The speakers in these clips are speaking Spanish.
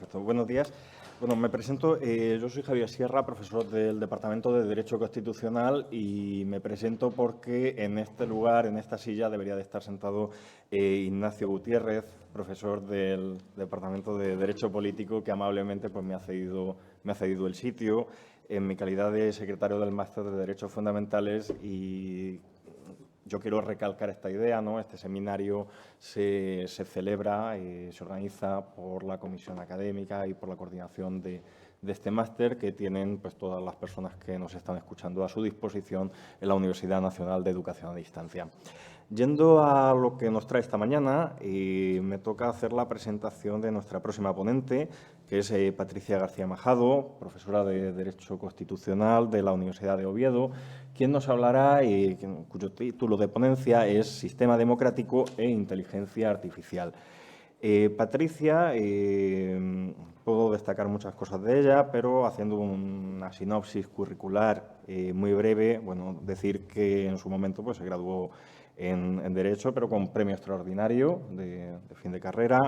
Perfecto. Buenos días. Bueno, me presento. Yo soy Javier Sierra, profesor del Departamento de Derecho Constitucional, y me presento porque en este lugar, en esta silla, debería de estar sentado Ignacio Gutiérrez, profesor del Departamento de Derecho Político, que amablemente pues, me ha cedido el sitio en mi calidad de secretario del Máster de Derechos Fundamentales. Y yo quiero recalcar esta idea, ¿no? Este seminario se celebra y se organiza por la comisión académica y por la coordinación de este máster, que tienen pues, todas las personas que nos están escuchando a su disposición en la Universidad Nacional de Educación a Distancia. Yendo a lo que nos trae esta mañana, me toca hacer la presentación de nuestra próxima ponente, que es Patricia García Majado, profesora de Derecho Constitucional de la Universidad de Oviedo, quien nos hablará, cuyo título de ponencia es Sistema Democrático e Inteligencia Artificial. Patricia, puedo destacar muchas cosas de ella, pero haciendo una sinopsis curricular muy breve, bueno, decir que en su momento pues, se graduó en Derecho, pero con premio extraordinario de fin de carrera.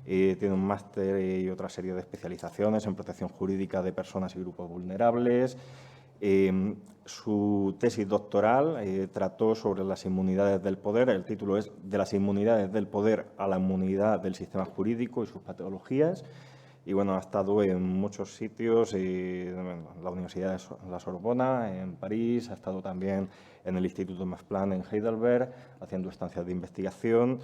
Tiene un máster y otra serie de especializaciones en protección jurídica de personas y grupos vulnerables. Su tesis doctoral trató sobre las inmunidades del poder. El título es De las inmunidades del poder a la inmunidad del sistema jurídico y sus patologías. Y bueno, ha estado en muchos sitios, en la Universidad de la Sorbona, en París, ha estado también en el Instituto Max Planck en Heidelberg, haciendo estancias de investigación.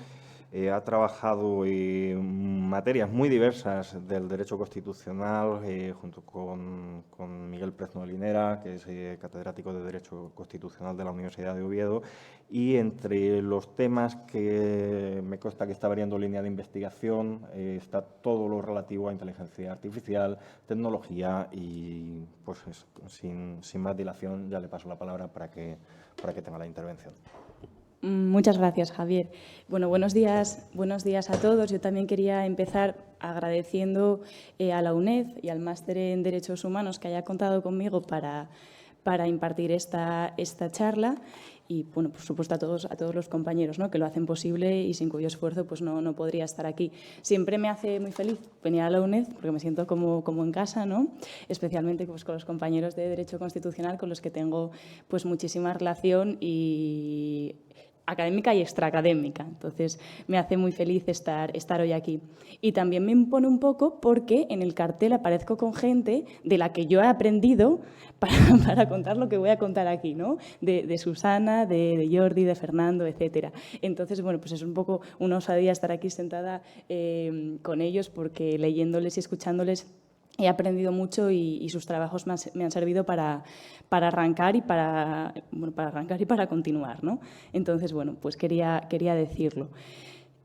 Ha trabajado en materias muy diversas del derecho constitucional, junto con Miguel Prezno Linera, que es catedrático de Derecho Constitucional de la Universidad de Oviedo. Y entre los temas que me consta que está variando línea de investigación está todo lo relativo a inteligencia artificial, tecnología y, pues, sin más dilación, ya le paso la palabra para que tenga la intervención. Muchas gracias, Javier. Bueno, buenos días a todos. Yo también quería empezar agradeciendo a la UNED y al Máster en Derechos Humanos que haya contado conmigo para impartir esta charla. Y, bueno, por supuesto, a todos los compañeros, ¿no?, que lo hacen posible y sin cuyo esfuerzo pues, no podría estar aquí. Siempre me hace muy feliz venir a la UNED porque me siento como en casa, ¿no?, especialmente pues, con los compañeros de Derecho Constitucional con los que tengo pues, muchísima relación y académica y extraacadémica. Entonces, me hace muy feliz estar hoy aquí. Y también me impone un poco porque en el cartel aparezco con gente de la que yo he aprendido para contar lo que voy a contar aquí, ¿no? De Susana, de Jordi, de Fernando, etcétera. Entonces, bueno, pues es un poco una osadía estar aquí sentada con ellos porque leyéndoles y escuchándoles he aprendido mucho y sus trabajos me han servido para arrancar y para continuar, ¿no? Entonces, bueno, pues quería decirlo.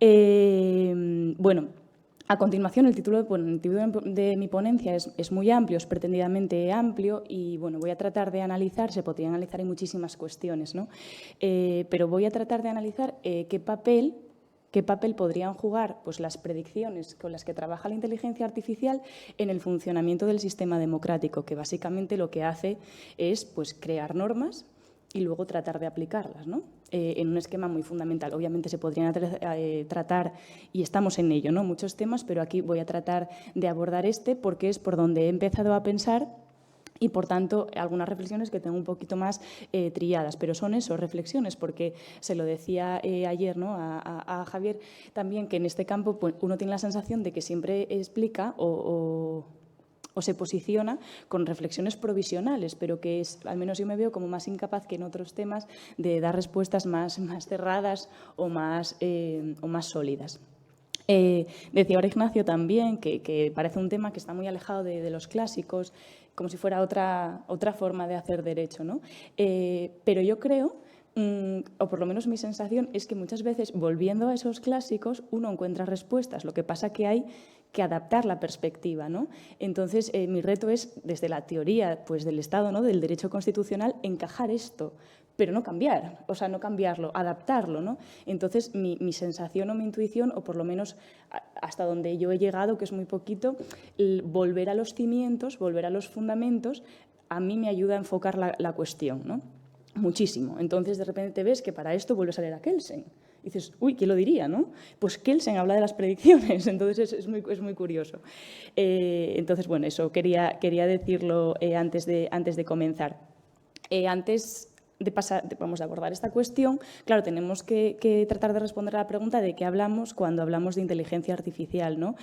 Bueno, a continuación, el título de mi ponencia es muy amplio, es pretendidamente amplio y, bueno, voy a tratar de analizar, se podrían analizar en muchísimas cuestiones, ¿no? Pero voy a tratar de analizar qué papel podrían jugar pues, las predicciones con las que trabaja la inteligencia artificial en el funcionamiento del sistema democrático, que básicamente lo que hace es pues, crear normas y luego tratar de aplicarlas, ¿no?, en un esquema muy fundamental. Obviamente se podrían tratar, y estamos en ello, ¿no?, muchos temas, pero aquí voy a tratar de abordar porque es por donde he empezado a pensar y, por tanto, algunas reflexiones que tengo un poquito más trilladas. Pero son eso, reflexiones, porque se lo decía ayer, ¿no?, a Javier también, que en este campo pues, uno tiene la sensación de que siempre explica o se posiciona con reflexiones provisionales, pero que al menos yo me veo como más incapaz que en otros temas de dar respuestas más cerradas o más sólidas. Decía ahora Ignacio también que parece un tema que está muy alejado de los clásicos, como si fuera otra forma de hacer derecho, ¿no? Pero yo creo, o por lo menos mi sensación, es que muchas veces, volviendo a esos clásicos, uno encuentra respuestas. Lo que pasa que hay que adaptar la perspectiva, ¿no? Entonces, mi reto es, desde la teoría pues, del Estado, ¿no?, del derecho constitucional, encajar esto, pero no cambiar, o sea, no cambiarlo, adaptarlo, ¿no? Entonces, mi sensación o mi intuición, o por lo menos hasta donde yo he llegado, que es muy poquito, volver a los cimientos, volver a los fundamentos, a mí me ayuda a enfocar la cuestión, ¿no? Muchísimo. Entonces, de repente te ves que para esto vuelves a leer a Kelsen Y dices, uy, ¿quién lo diría, no? Pues Kelsen habla de las predicciones, entonces es muy curioso. Entonces, bueno, eso quería decirlo antes de comenzar. Antes de abordar esta cuestión, claro, tenemos que tratar de responder a la pregunta de qué hablamos cuando hablamos de inteligencia artificial, ¿no?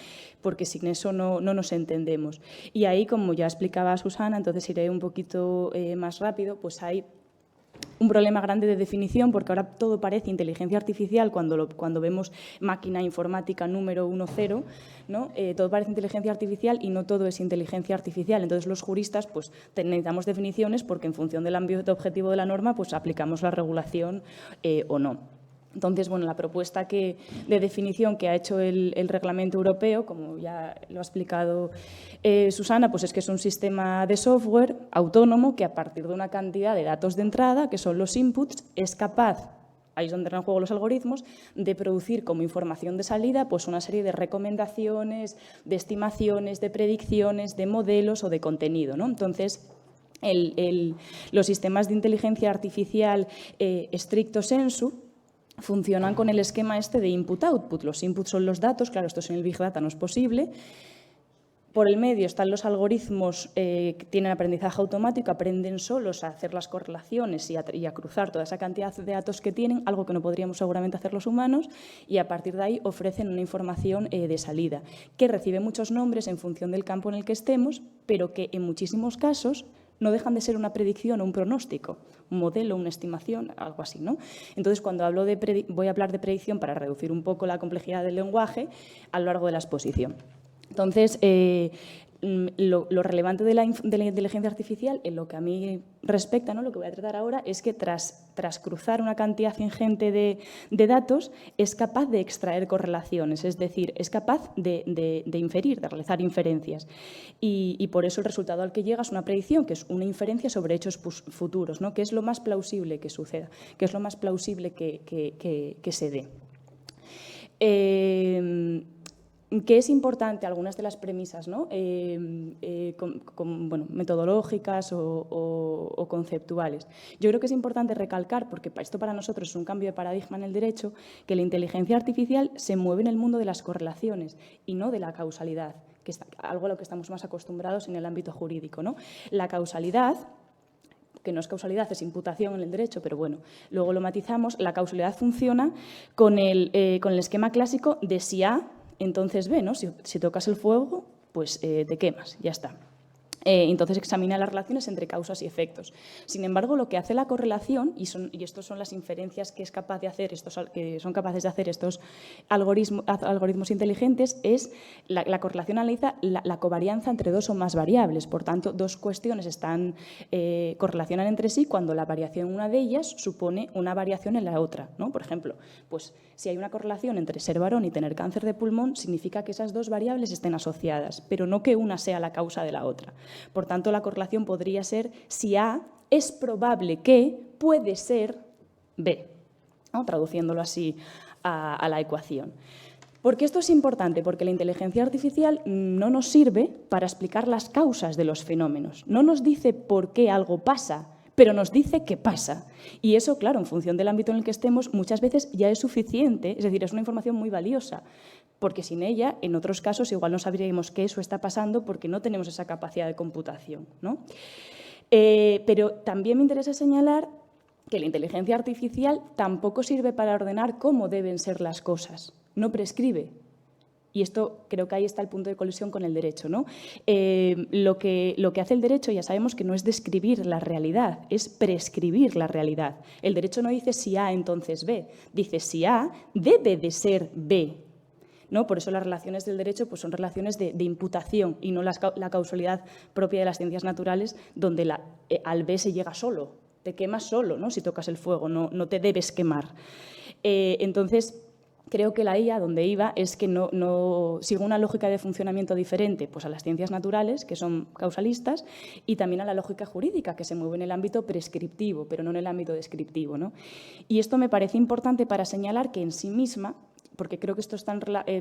Porque sin eso no nos entendemos. Y ahí, como ya explicaba Susana, entonces iré un poquito más rápido, pues hay un problema grande de definición, porque ahora todo parece inteligencia artificial cuando vemos máquina informática número 10, ¿no? Todo parece inteligencia artificial y no todo es inteligencia artificial. Entonces, los juristas pues, necesitamos definiciones porque en función del ámbito objetivo de la norma pues, aplicamos la regulación o no. Entonces, bueno, la propuesta de definición que ha hecho el Reglamento Europeo, como ya lo ha explicado Susana, pues es que es un sistema de software autónomo que a partir de una cantidad de datos de entrada, que son los inputs, es capaz, ahí es donde entran en juego los algoritmos, de producir como información de salida pues una serie de recomendaciones, de estimaciones, de predicciones, de modelos o de contenido, ¿no? Entonces, los sistemas de inteligencia artificial stricto sensu funcionan con el esquema de input-output. Los inputs son los datos, claro, esto en el Big Data no es posible. Por el medio están los algoritmos que tienen aprendizaje automático, aprenden solos a hacer las correlaciones y a cruzar toda esa cantidad de datos que tienen, algo que no podríamos seguramente hacer los humanos, y a partir de ahí ofrecen una información de salida, que recibe muchos nombres en función del campo en el que estemos, pero que en muchísimos casos no dejan de ser una predicción o un pronóstico, un modelo, una estimación, algo así, ¿no? Entonces, cuando voy a hablar de predicción para reducir un poco la complejidad del lenguaje a lo largo de la exposición. Entonces, lo relevante de la inteligencia artificial, en lo que a mí respecta, ¿no? Lo que voy a tratar ahora, es que tras cruzar una cantidad ingente de datos, es capaz de extraer correlaciones, es decir, es capaz de inferir, de realizar inferencias. Y por eso el resultado al que llega es una predicción, que es una inferencia sobre hechos futuros, ¿no? Que es lo más plausible que suceda, que es lo más plausible que se dé. Que es importante algunas de las premisas, ¿no? Bueno, metodológicas o conceptuales. Yo creo que es importante recalcar, porque esto para nosotros es un cambio de paradigma en el derecho, que la inteligencia artificial se mueve en el mundo de las correlaciones y no de la causalidad, que es algo a lo que estamos más acostumbrados en el ámbito jurídico, ¿no? La causalidad, que no es causalidad, es imputación en el derecho, pero bueno, luego lo matizamos, la causalidad funciona con el esquema clásico de si A, entonces B, ¿no? Si tocas el fuego, pues te quemas, ya está. Entonces examina las relaciones entre causas y efectos. Sin embargo, lo que hace la correlación, y estas son las inferencias que son capaces de hacer estos algoritmos inteligentes, es la correlación analiza la covarianza entre dos o más variables. Por tanto, dos cuestiones correlacionan entre sí cuando la variación en una de ellas supone una variación en la otra, ¿no? Por ejemplo, pues si hay una correlación entre ser varón y tener cáncer de pulmón, significa que esas dos variables estén asociadas, pero no que una sea la causa de la otra. Por tanto, la correlación podría ser si A es probable que puede ser B, ¿no? Traduciéndolo así a la ecuación. ¿Por qué esto es importante? Porque la inteligencia artificial no nos sirve para explicar las causas de los fenómenos. No nos dice por qué algo pasa, pero nos dice qué pasa. Y eso, claro, en función del ámbito en el que estemos, muchas veces ya es suficiente, es decir, es una información muy valiosa, porque sin ella, en otros casos, igual no sabríamos que eso está pasando porque no tenemos esa capacidad de computación, ¿no? Pero también me interesa señalar que la inteligencia artificial tampoco sirve para ordenar cómo deben ser las cosas, no prescribe. Y esto creo que ahí está el punto de colisión con el derecho, ¿no? Lo que hace el derecho, ya sabemos que no es describir la realidad, es prescribir la realidad. El derecho no dice si A, entonces B, dice si A debe de ser B, ¿no? Por eso las relaciones del derecho pues, son relaciones de imputación y no la causalidad propia de las ciencias naturales, donde al B se llega solo, te quemas solo, ¿no? Si tocas el fuego, no te debes quemar. Entonces, creo que la IA, donde iba, es que no sigue una lógica de funcionamiento diferente pues, a las ciencias naturales, que son causalistas, y también a la lógica jurídica, que se mueve en el ámbito prescriptivo, pero no en el ámbito descriptivo, ¿no? Y esto me parece importante para señalar que en sí misma, porque creo que esto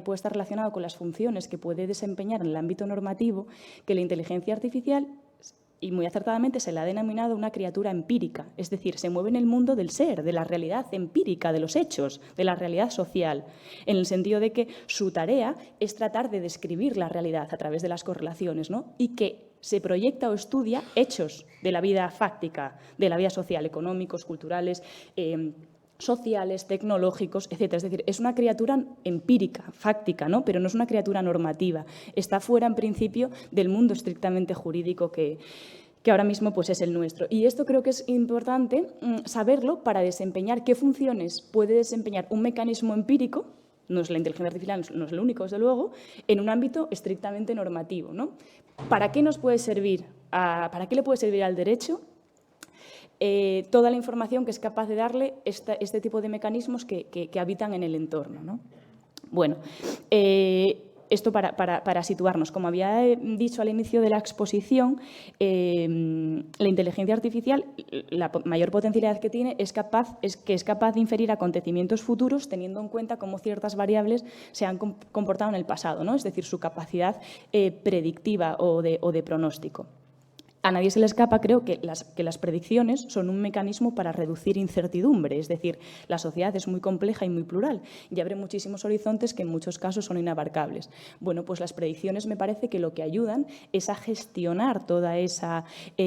puede estar relacionado con las funciones que puede desempeñar en el ámbito normativo, que la inteligencia artificial y muy acertadamente se le ha denominado una criatura empírica, es decir, se mueve en el mundo del ser, de la realidad empírica, de los hechos, de la realidad social, en el sentido de que su tarea es tratar de describir la realidad a través de las correlaciones, ¿no? Y que se proyecta o estudia hechos de la vida fáctica, de la vida social, económicos, culturales, sociales, tecnológicos, etc. Es decir, es una criatura empírica, fáctica, ¿no? Pero no es una criatura normativa. Está fuera, en principio, del mundo estrictamente jurídico que ahora mismo pues, es el nuestro. Y esto creo que es importante saberlo para desempeñar qué funciones puede desempeñar un mecanismo empírico, no es la inteligencia artificial, no es lo único, desde luego, en un ámbito estrictamente normativo, ¿no? ¿Para qué nos puede servir? ¿Para qué le puede servir al derecho? Toda la información que es capaz de darle este tipo de mecanismos que habitan en el entorno, ¿no? Bueno, esto para situarnos. Como había dicho al inicio de la exposición, la inteligencia artificial, la mayor potencialidad que tiene es que es capaz de inferir acontecimientos futuros teniendo en cuenta cómo ciertas variables se han comportado en el pasado, ¿no? Es decir, su capacidad predictiva o de pronóstico. A nadie se le escapa, creo, que las predicciones son un mecanismo para reducir incertidumbre. Es decir, la sociedad es muy compleja y muy plural y abre muchísimos horizontes que en muchos casos son inabarcables. Bueno, pues las predicciones me parece que lo que ayudan es a gestionar toda esa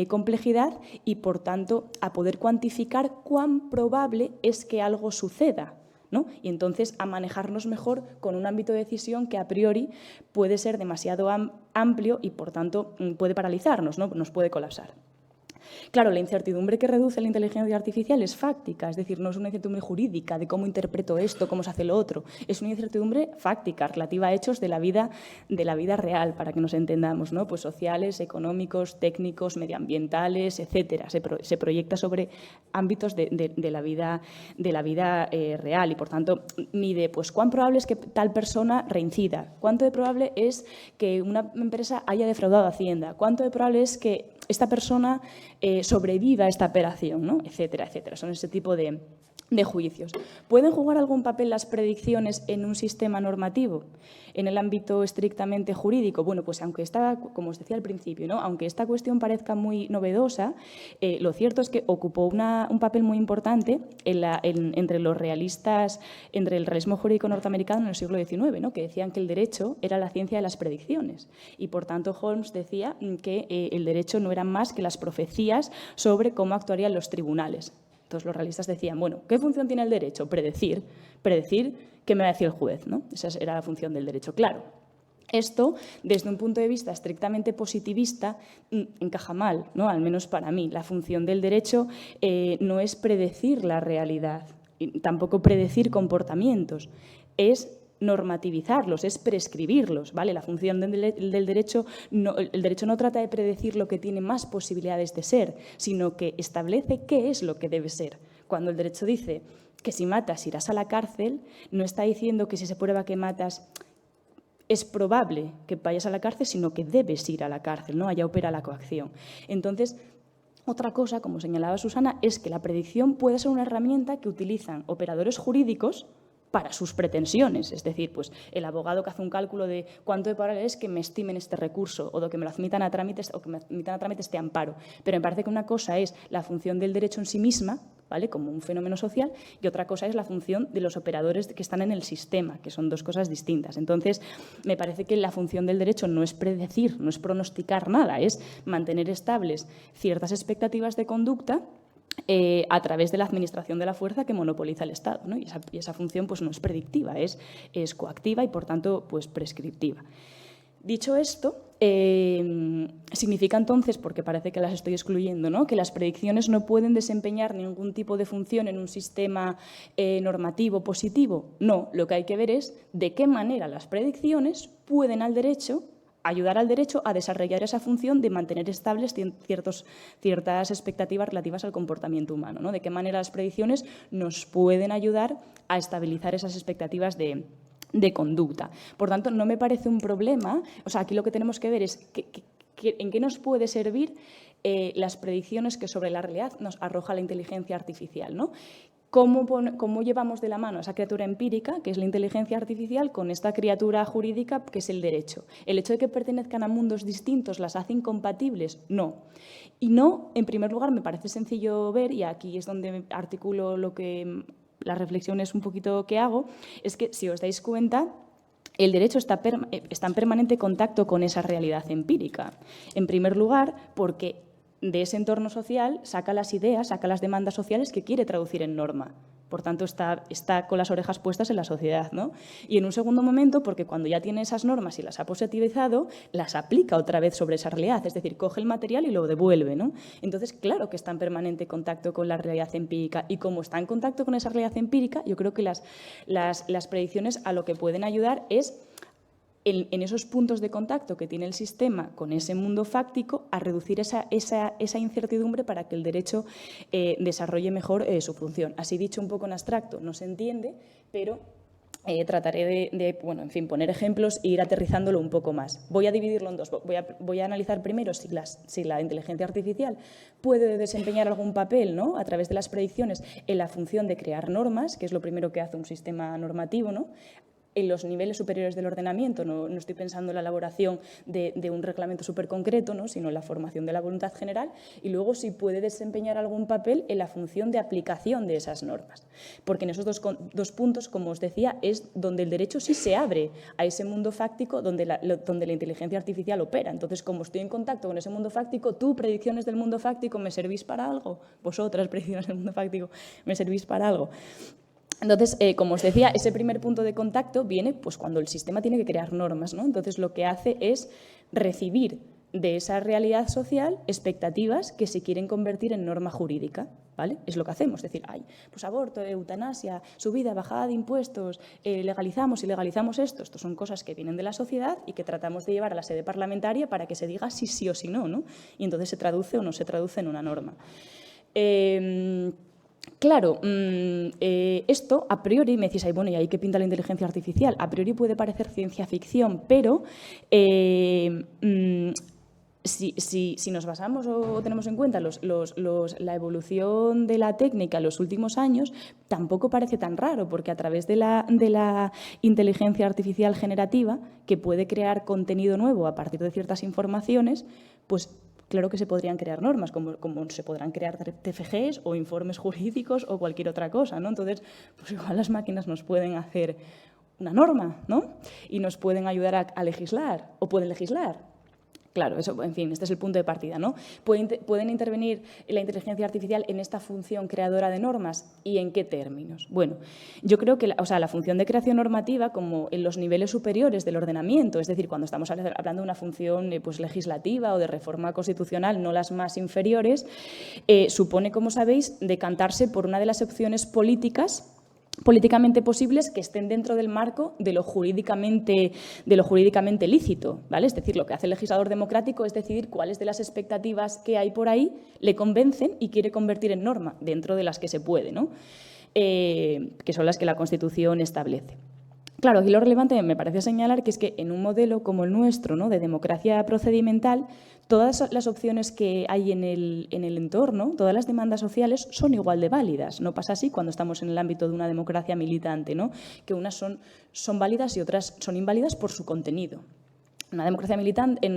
complejidad y, por tanto, a poder cuantificar cuán probable es que algo suceda, ¿no? Y entonces a manejarnos mejor con un ámbito de decisión que a priori puede ser demasiado amplio y, por tanto, puede paralizarnos, ¿no? Nos puede colapsar. Claro, la incertidumbre que reduce la inteligencia artificial es fáctica, es decir, no es una incertidumbre jurídica de cómo interpreto esto, cómo se hace lo otro, es una incertidumbre fáctica, relativa a hechos de la vida real, para que nos entendamos, ¿no? Pues sociales, económicos, técnicos, medioambientales, etcétera. Se proyecta sobre ámbitos de la vida real y, por tanto, mide pues cuán probable es que tal persona reincida, cuánto de probable es que una empresa haya defraudado a Hacienda, cuánto de probable es que esta persona sobreviva a esta operación, ¿no? Etcétera, etcétera. Son ese tipo de juicios. ¿Pueden jugar algún papel las predicciones en un sistema normativo? En el ámbito estrictamente jurídico, bueno, pues aunque como os decía al principio, ¿no? Aunque esta cuestión parezca muy novedosa, lo cierto es que ocupó un papel muy importante entre los realistas, entre el realismo jurídico norteamericano en el siglo XIX, ¿no? Que decían que el derecho era la ciencia de las predicciones y, por tanto, Holmes decía que el derecho no eran más que las profecías sobre cómo actuarían los tribunales. Entonces, los realistas decían, bueno, ¿qué función tiene el derecho? Predecir qué me va a decir el juez, ¿no? Esa era la función del derecho, claro. Esto, desde un punto de vista estrictamente positivista, encaja mal, ¿no? Al menos para mí. La función del derecho no es predecir la realidad, tampoco predecir comportamientos, es normativizarlos, es prescribirlos, ¿vale? La función del derecho, el derecho no trata de predecir lo que tiene más posibilidades de ser, sino que establece qué es lo que debe ser. Cuando el derecho dice que si matas irás a la cárcel, no está diciendo que si se prueba que matas es probable que vayas a la cárcel, sino que debes ir a la cárcel, ¿no? Allá opera la coacción. Entonces, otra cosa, como señalaba Susana, es que la predicción puede ser una herramienta que utilizan operadores jurídicos para sus pretensiones. Es decir, pues el abogado que hace un cálculo de cuánto de probable es que me estimen este recurso o de que me lo admitan a trámite o que me admitan a trámite este amparo. Pero me parece que una cosa es la función del derecho en sí misma, ¿vale? Como un fenómeno social, y otra cosa es la función de los operadores que están en el sistema, que son dos cosas distintas. Entonces, me parece que la función del derecho no es predecir, no es pronosticar nada, es mantener estables ciertas expectativas de conducta a través de la administración de la fuerza que monopoliza el Estado, ¿no? Y esa función pues, no es predictiva, es coactiva y, por tanto, pues, prescriptiva. Dicho esto, significa entonces, porque parece que las estoy excluyendo, ¿no? Que las predicciones no pueden desempeñar ningún tipo de función en un sistema normativo positivo. No, lo que hay que ver es de qué manera las predicciones pueden ayudar al derecho a desarrollar esa función de mantener estables ciertas expectativas relativas al comportamiento humano, ¿no? De qué manera las predicciones nos pueden ayudar a estabilizar esas expectativas de conducta. Por tanto, no me parece un problema. O sea, aquí lo que tenemos que ver es en qué nos puede servir las predicciones que sobre la realidad nos arroja la inteligencia artificial, ¿no? ¿Cómo llevamos de la mano a esa criatura empírica, que es la inteligencia artificial, con esta criatura jurídica, que es el derecho? ¿El hecho de que pertenezcan a mundos distintos las hace incompatibles? No. Y no, en primer lugar, me parece sencillo ver, y aquí es donde articulo las reflexiones un poquito que hago, es que, si os dais cuenta, el derecho está en permanente contacto con esa realidad empírica. En primer lugar, porque de ese entorno social saca las ideas, saca las demandas sociales que quiere traducir en norma. Por tanto, está con las orejas puestas en la sociedad, ¿no? Y en un segundo momento, porque cuando ya tiene esas normas y las ha positivizado, las aplica otra vez sobre esa realidad, es decir, coge el material y lo devuelve, ¿no? Entonces, claro que está en permanente contacto con la realidad empírica, y como está en contacto con esa realidad empírica, yo creo que las predicciones a lo que pueden ayudar es en esos puntos de contacto que tiene el sistema con ese mundo fáctico, a reducir esa incertidumbre para que el derecho desarrolle mejor su función. Así dicho un poco en abstracto, no se entiende, pero trataré de poner ejemplos e ir aterrizándolo un poco más. Voy a dividirlo en dos. Voy a analizar primero si la inteligencia artificial puede desempeñar algún papel, ¿no?, a través de las predicciones en la función de crear normas, que es lo primero que hace un sistema normativo, ¿no?, en los niveles superiores del ordenamiento. No estoy pensando en la elaboración de un reglamento súper concreto, ¿no?, sino en la formación de la voluntad general, y luego si puede desempeñar algún papel en la función de aplicación de esas normas. Porque en esos dos puntos, como os decía, es donde el derecho sí se abre a ese mundo fáctico donde la inteligencia artificial opera. Entonces, como estoy en contacto con ese mundo fáctico, tú, predicciones del mundo fáctico, ¿me servís para algo? Vosotras, predicciones del mundo fáctico, ¿me servís para algo? Entonces, como os decía, ese primer punto de contacto viene pues, cuando el sistema tiene que crear normas, ¿no? Entonces, lo que hace es recibir de esa realidad social expectativas que se quieren convertir en norma jurídica, ¿vale? Es lo que hacemos, es decir, pues aborto, eutanasia, subida, bajada de impuestos, legalizamos y ilegalizamos esto. Estos son cosas que vienen de la sociedad y que tratamos de llevar a la sede parlamentaria para que se diga si sí o si no, ¿no? Y entonces se traduce o no se traduce en una norma. Claro, esto a priori, me decís, bueno, ¿y ahí qué pinta la inteligencia artificial? A priori puede parecer ciencia ficción, pero si nos basamos o tenemos en cuenta la evolución de la técnica en los últimos años, tampoco parece tan raro, porque a través de la inteligencia artificial generativa, que puede crear contenido nuevo a partir de ciertas informaciones, pues claro que se podrían crear normas, como se podrán crear TFGs o informes jurídicos o cualquier otra cosa, ¿no? Entonces, pues igual las máquinas nos pueden hacer una norma, ¿no? Y nos pueden ayudar a legislar, o pueden legislar. Claro, eso, en fin, este es el punto de partida, ¿no? ¿Pueden intervenir la inteligencia artificial en esta función creadora de normas? ¿Y en qué términos? Bueno, yo creo que la función de creación normativa, como en los niveles superiores del ordenamiento, es decir, cuando estamos hablando de una función pues, legislativa o de reforma constitucional, no las más inferiores, supone, como sabéis, decantarse por una de las opciones políticamente posibles que estén dentro del marco de lo jurídicamente lícito, ¿vale? Es decir, lo que hace el legislador democrático es decidir cuáles de las expectativas que hay por ahí le convencen y quiere convertir en norma, dentro de las que se puede, ¿no? Que son las que la Constitución establece. Claro, aquí lo relevante me parece señalar que es que en un modelo como el nuestro, ¿no?, de democracia procedimental, todas las opciones que hay en el entorno, todas las demandas sociales son igual de válidas. No pasa así cuando estamos en el ámbito de una democracia militante, ¿no?, que unas son válidas y otras son inválidas por su contenido. En una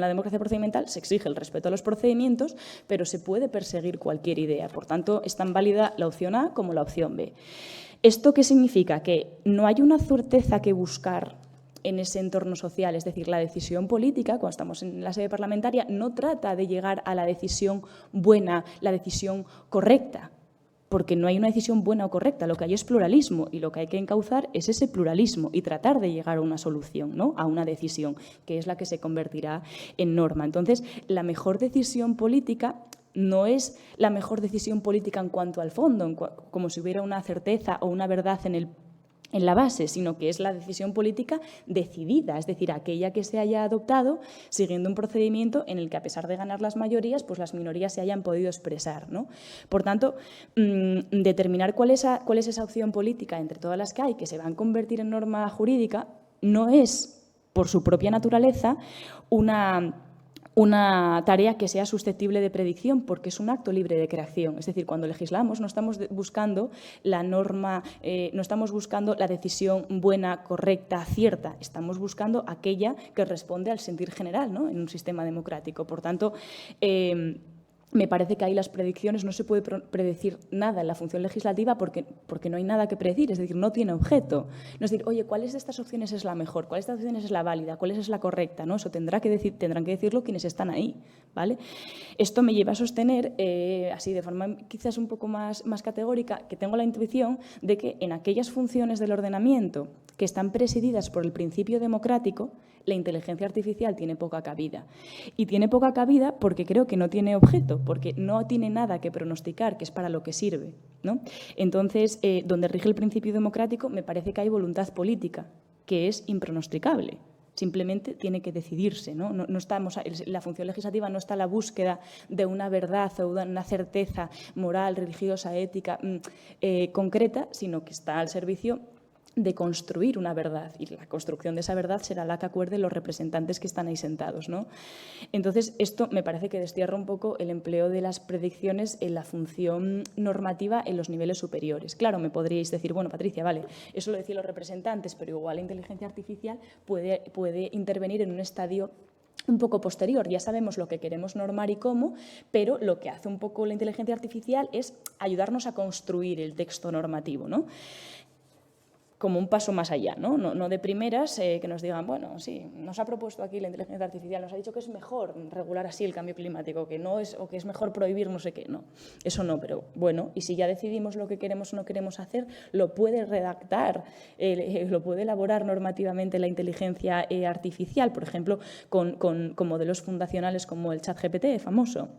democracia procedimental se exige el respeto a los procedimientos, pero se puede perseguir cualquier idea. Por tanto, es tan válida la opción A como la opción B. ¿Esto qué significa? Que no hay una certeza que buscar en ese entorno social, es decir, la decisión política, cuando estamos en la sede parlamentaria, no trata de llegar a la decisión buena, la decisión correcta, porque no hay una decisión buena o correcta, lo que hay es pluralismo y lo que hay que encauzar es ese pluralismo y tratar de llegar a una solución, ¿no?, a una decisión, que es la que se convertirá en norma. Entonces, la mejor decisión política no es la mejor decisión política en cuanto al fondo, como si hubiera una certeza o una verdad en la base, sino que es la decisión política decidida, es decir, aquella que se haya adoptado siguiendo un procedimiento en el que, a pesar de ganar las mayorías, pues las minorías se hayan podido expresar, ¿no? Por tanto, determinar cuál es esa opción política entre todas las que hay que se van a convertir en norma jurídica no es, por su propia naturaleza, una tarea que sea susceptible de predicción, porque es un acto libre de creación. Es decir, cuando legislamos no estamos buscando la norma, no estamos buscando la decisión buena, correcta, cierta. Estamos buscando aquella que responde al sentir general, ¿no?, en un sistema democrático. Por tanto, me parece que ahí las predicciones no se puede predecir nada en la función legislativa porque no hay nada que predecir, es decir, no tiene objeto. No es decir, oye, ¿cuál de estas opciones es la mejor? ¿Cuál de estas opciones es la válida? ¿Cuál es la correcta? ¿No? Eso tendrán que decirlo quienes están ahí, ¿vale? Esto me lleva a sostener, así de forma quizás un poco más categórica, que tengo la intuición de que en aquellas funciones del ordenamiento que están presididas por el principio democrático, la inteligencia artificial tiene poca cabida. Y tiene poca cabida porque creo que no tiene objeto, porque no tiene nada que pronosticar, que es para lo que sirve, ¿no? Entonces, donde rige el principio democrático, me parece que hay voluntad política, que es impronosticable. Simplemente tiene que decidirse, ¿no? No estamos, la función legislativa no está a la búsqueda de una verdad o de una certeza moral, religiosa, ética concreta, sino que está al servicio de construir una verdad, y la construcción de esa verdad será la que acuerden los representantes que están ahí sentados, ¿no? Entonces, esto me parece que destierra un poco el empleo de las predicciones en la función normativa en los niveles superiores. Claro, me podríais decir, bueno, Patricia, vale, eso lo decían los representantes, pero igual la inteligencia artificial puede intervenir en un estadio un poco posterior. Ya sabemos lo que queremos normar y cómo, pero lo que hace un poco la inteligencia artificial es ayudarnos a construir el texto normativo, ¿no? Como un paso más allá, ¿no? No de primeras que nos digan, bueno, sí, nos ha propuesto aquí la inteligencia artificial, nos ha dicho que es mejor regular así el cambio climático, que no es, o que es mejor prohibir no sé qué. No, eso no, pero bueno, y si ya decidimos lo que queremos o no queremos hacer, lo puede redactar, lo puede elaborar normativamente la inteligencia artificial, por ejemplo, con modelos fundacionales como el ChatGPT famoso.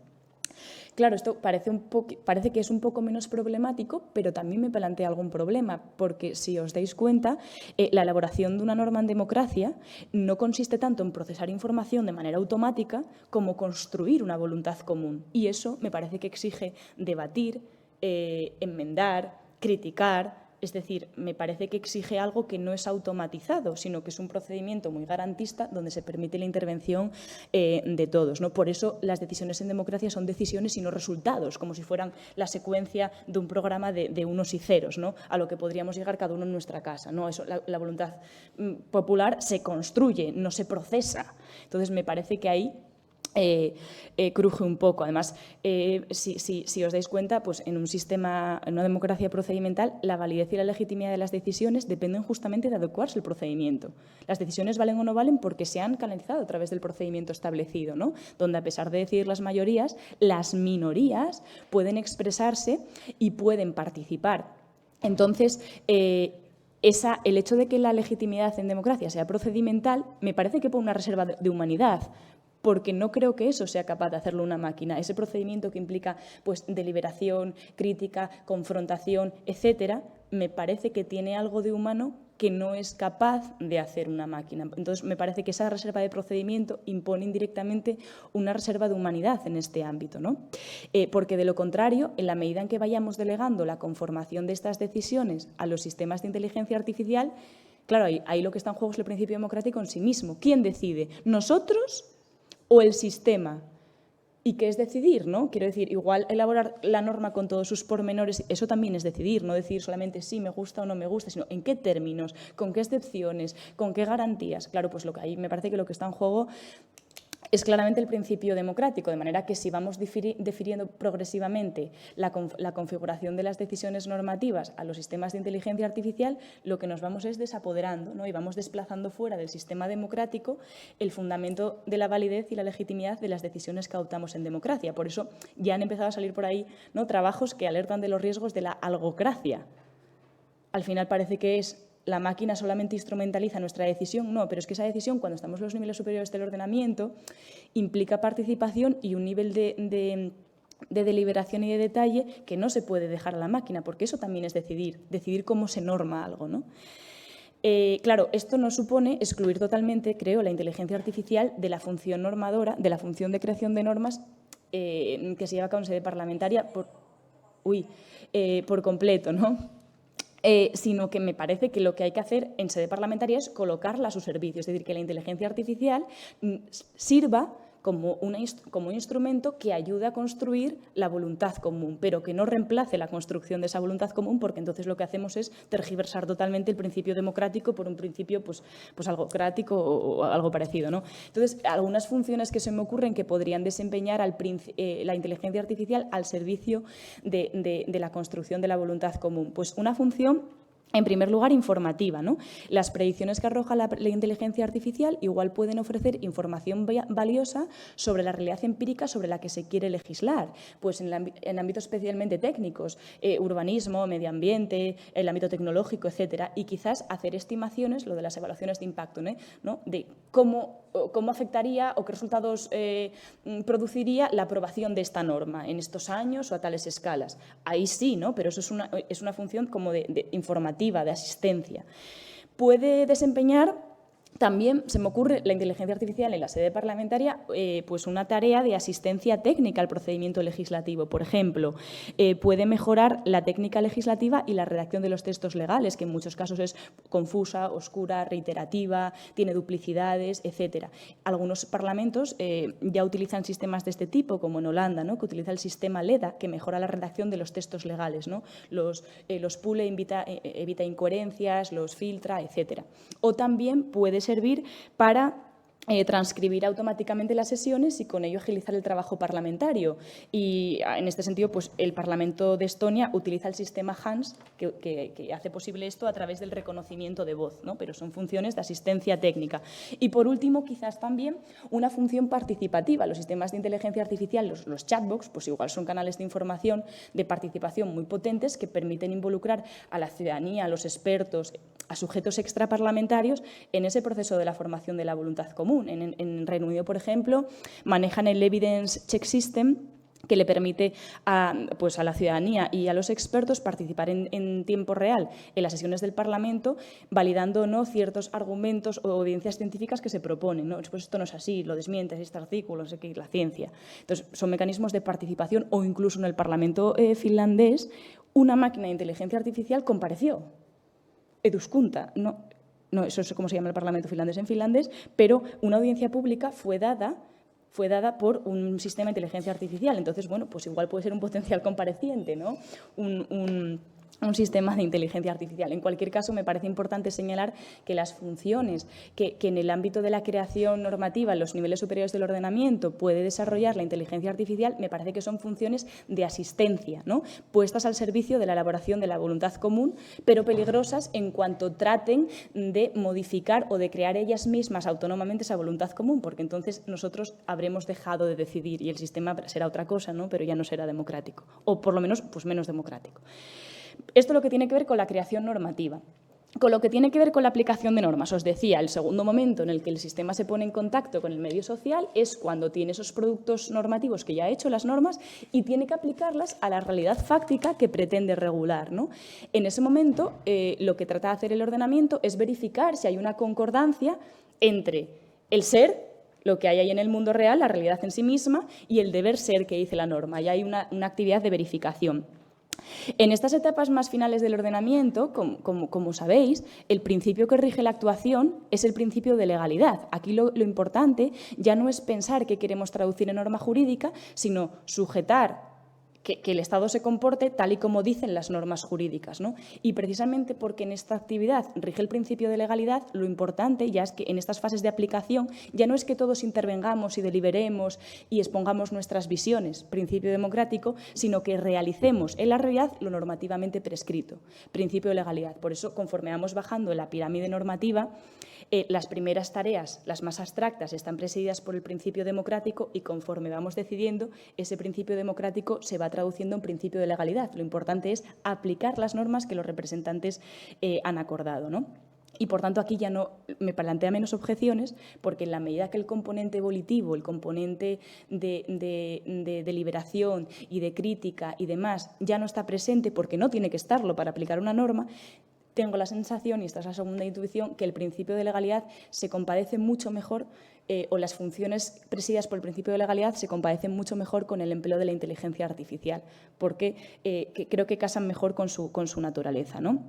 Claro, esto parece que es un poco menos problemático, pero también me plantea algún problema, porque si os dais cuenta, la elaboración de una norma en democracia no consiste tanto en procesar información de manera automática como construir una voluntad común. Y eso me parece que exige debatir, enmendar, criticar. Es decir, me parece que exige algo que no es automatizado, sino que es un procedimiento muy garantista donde se permite la intervención de todos, ¿no? Por eso las decisiones en democracia son decisiones y no resultados, como si fueran la secuencia de un programa de unos y ceros, ¿no?, a lo que podríamos llegar cada uno en nuestra casa, ¿no? Eso, la voluntad popular se construye, no se procesa. Entonces, me parece que ahí cruje un poco. Además, si os dais cuenta, pues en un sistema, en una democracia procedimental, la validez y la legitimidad de las decisiones dependen justamente de adecuarse al procedimiento. Las decisiones valen o no valen porque se han canalizado a través del procedimiento establecido, ¿no?, donde a pesar de decidir las mayorías, las minorías pueden expresarse y pueden participar. Entonces, el hecho de que la legitimidad en democracia sea procedimental me parece que pone una reserva de humanidad, porque no creo que eso sea capaz de hacerlo una máquina. Ese procedimiento que implica pues, deliberación, crítica, confrontación, etcétera, me parece que tiene algo de humano que no es capaz de hacer una máquina. Entonces, me parece que esa reserva de procedimiento impone indirectamente una reserva de humanidad en este ámbito, ¿no? Porque, de lo contrario, en la medida en que vayamos delegando la conformación de estas decisiones a los sistemas de inteligencia artificial, claro, ahí lo que está en juego es el principio democrático en sí mismo. ¿Quién decide? ¿Nosotros o el sistema? ¿Y qué es decidir, no? Quiero decir, igual elaborar la norma con todos sus pormenores, eso también es decidir, no decir solamente sí, me gusta o no me gusta, sino en qué términos, con qué excepciones, con qué garantías. Claro, pues ahí me parece que lo que está en juego es claramente el principio democrático, de manera que si vamos difiriendo progresivamente la configuración de las decisiones normativas a los sistemas de inteligencia artificial, lo que nos vamos es desapoderando, ¿no?, y vamos desplazando fuera del sistema democrático el fundamento de la validez y la legitimidad de las decisiones que adoptamos en democracia. Por eso ya han empezado a salir por ahí, ¿no?, trabajos que alertan de los riesgos de la algocracia. Al final parece que es la máquina solamente instrumentaliza nuestra decisión. No, pero es que esa decisión, cuando estamos en los niveles superiores del ordenamiento, implica participación y un nivel de deliberación y de detalle que no se puede dejar a la máquina, porque eso también es decidir cómo se norma algo, ¿no? Claro, esto no supone excluir totalmente, creo, la inteligencia artificial de la función normadora, de la función de creación de normas que se lleva a cabo en sede parlamentaria por completo, ¿no? Sino que me parece que lo que hay que hacer en sede parlamentaria es colocarla a su servicio, es decir, que la inteligencia artificial sirva como un instrumento que ayuda a construir la voluntad común, pero que no reemplace la construcción de esa voluntad común, porque entonces lo que hacemos es tergiversar totalmente el principio democrático por un principio pues algo crático o algo parecido, ¿no? Entonces, algunas funciones que se me ocurren que podrían desempeñar la inteligencia artificial al servicio de la construcción de la voluntad común. Pues una función, en primer lugar, informativa, ¿no? Las predicciones que arroja la inteligencia artificial igual pueden ofrecer información valiosa sobre la realidad empírica sobre la que se quiere legislar, pues en ámbitos especialmente técnicos, urbanismo, medio ambiente, el ámbito tecnológico, etcétera, y quizás hacer estimaciones, lo de las evaluaciones de impacto, ¿no? De cómo afectaría o qué resultados produciría la aprobación de esta norma en estos años o a tales escalas. Ahí sí, ¿no? Pero eso es una función como de informativa, de asistencia. Puede desempeñar también, se me ocurre, la inteligencia artificial en la sede parlamentaria, pues una tarea de asistencia técnica al procedimiento legislativo. Por ejemplo, puede mejorar la técnica legislativa y la redacción de los textos legales, que en muchos casos es confusa, oscura, reiterativa, tiene duplicidades, etcétera. Algunos parlamentos ya utilizan sistemas de este tipo, como en Holanda, ¿no? Que utiliza el sistema LEDA, que mejora la redacción de los textos legales, ¿no? Los pule, evita incoherencias, los filtra, etcétera. O también puede servir para transcribir automáticamente las sesiones y con ello agilizar el trabajo parlamentario. Y en este sentido, pues el Parlamento de Estonia utiliza el sistema HANS que hace posible esto a través del reconocimiento de voz, ¿no? Pero son funciones de asistencia técnica. Y por último, quizás también una función participativa. Los sistemas de inteligencia artificial, los chatbots, pues igual son canales de información, de participación muy potentes que permiten involucrar a la ciudadanía, a los expertos, a sujetos extraparlamentarios en ese proceso de la formación de la voluntad común. En Reino Unido, por ejemplo, manejan el Evidence Check System, que le permite a la ciudadanía y a los expertos participar en tiempo real en las sesiones del Parlamento, validando o no ciertos argumentos o evidencias científicas que se proponen, ¿no? Pues esto no es así, lo desmiente, este artículo, no sé qué, la ciencia. Entonces, son mecanismos de participación, o incluso en el Parlamento finlandés, una máquina de inteligencia artificial compareció. Eduskunta, no, eso es como se llama el Parlamento finlandés en finlandés, pero una audiencia pública fue dada por un sistema de inteligencia artificial. Entonces, bueno, pues igual puede ser un potencial compareciente, ¿no? Un sistema de inteligencia artificial. En cualquier caso, me parece importante señalar que las funciones que en el ámbito de la creación normativa, en los niveles superiores del ordenamiento, puede desarrollar la inteligencia artificial, me parece que son funciones de asistencia, ¿no? Puestas al servicio de la elaboración de la voluntad común, pero peligrosas en cuanto traten de modificar o de crear ellas mismas autónomamente esa voluntad común, porque entonces nosotros habremos dejado de decidir y el sistema será otra cosa, ¿no? Pero ya no será democrático, o por lo menos pues menos democrático. Esto es lo que tiene que ver con la creación normativa. Con lo que tiene que ver con la aplicación de normas, os decía, el segundo momento en el que el sistema se pone en contacto con el medio social es cuando tiene esos productos normativos que ya ha hecho, las normas, y tiene que aplicarlas a la realidad fáctica que pretende regular, ¿no? En ese momento, lo que trata de hacer el ordenamiento es verificar si hay una concordancia entre el ser, lo que hay ahí en el mundo real, la realidad en sí misma, y el deber ser que dice la norma. Y hay una actividad de verificación. En estas etapas más finales del ordenamiento, como sabéis, el principio que rige la actuación es el principio de legalidad. Aquí lo importante ya no es pensar qué queremos traducir en norma jurídica, sino sujetar que el Estado se comporte tal y como dicen las normas jurídicas, ¿no? Y precisamente porque en esta actividad rige el principio de legalidad, lo importante ya es que en estas fases de aplicación ya no es que todos intervengamos y deliberemos y expongamos nuestras visiones, principio democrático, sino que realicemos en la realidad lo normativamente prescrito, principio de legalidad. Por eso, conforme vamos bajando en la pirámide normativa, las primeras tareas, las más abstractas, están presididas por el principio democrático y conforme vamos decidiendo, ese principio democrático se va traduciendo en principio de legalidad. Lo importante es aplicar las normas que los representantes han acordado, ¿no? Y, por tanto, aquí ya no me plantea menos objeciones, porque en la medida que el componente volitivo, el componente de deliberación y de crítica y demás ya no está presente porque no tiene que estarlo para aplicar una norma, tengo la sensación, y esta es la segunda intuición, que el principio de legalidad se compadece mucho mejor o las funciones presididas por el principio de legalidad se compadecen mucho mejor con el empleo de la inteligencia artificial, porque creo que casan mejor con su naturaleza, ¿no?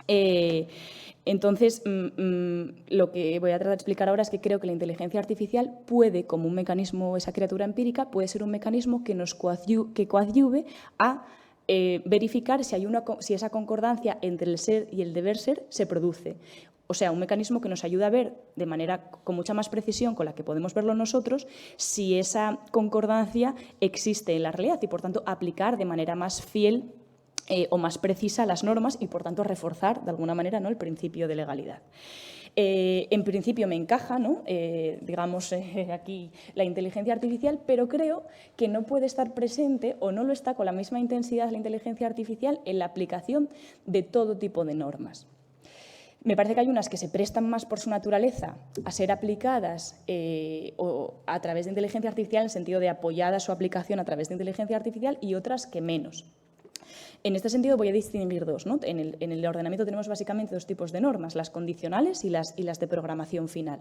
Entonces, lo que voy a tratar de explicar ahora es que creo que la inteligencia artificial puede, como un mecanismo, esa criatura empírica, puede ser un mecanismo que nos coadyuve a verificar si esa concordancia entre el ser y el deber ser se produce. O sea, un mecanismo que nos ayuda a ver de manera con mucha más precisión con la que podemos verlo nosotros si esa concordancia existe en la realidad y, por tanto, aplicar de manera más fiel o más precisa las normas y, por tanto, reforzar de alguna manera, ¿no?, el principio de legalidad. En principio me encaja, ¿no?, digamos, aquí la inteligencia artificial, pero creo que no puede estar presente o no lo está con la misma intensidad la inteligencia artificial en la aplicación de todo tipo de normas. Me parece que hay unas que se prestan más por su naturaleza a ser aplicadas o a través de inteligencia artificial en el sentido de apoyada su aplicación a través de inteligencia artificial y otras que menos. En este sentido voy a distinguir dos, ¿no? En el ordenamiento tenemos básicamente dos tipos de normas, las condicionales y las de programación final.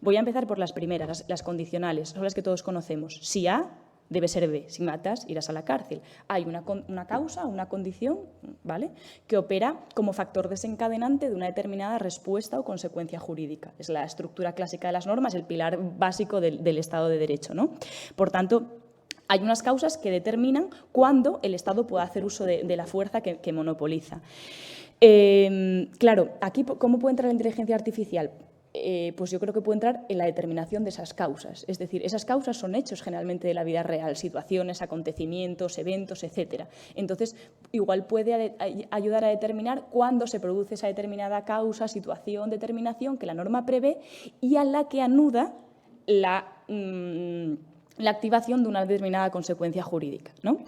Voy a empezar por las primeras, las condicionales, son las que todos conocemos. Si A, debe ser B. Si matas, irás a la cárcel. Hay una causa, una condición, ¿vale?, que opera como factor desencadenante de una determinada respuesta o consecuencia jurídica. Es la estructura clásica de las normas, el pilar básico del Estado de Derecho, ¿no? Por tanto, hay unas causas que determinan cuándo el Estado puede hacer uso de la fuerza que monopoliza. Claro, aquí, ¿cómo puede entrar la inteligencia artificial? Pues yo creo que puede entrar en la determinación de esas causas. Es decir, esas causas son hechos generalmente de la vida real, situaciones, acontecimientos, eventos, etcétera. Entonces, igual puede ayudar a determinar cuándo se produce esa determinada causa, situación, determinación que la norma prevé y a la que anuda la activación de una determinada consecuencia jurídica, ¿no?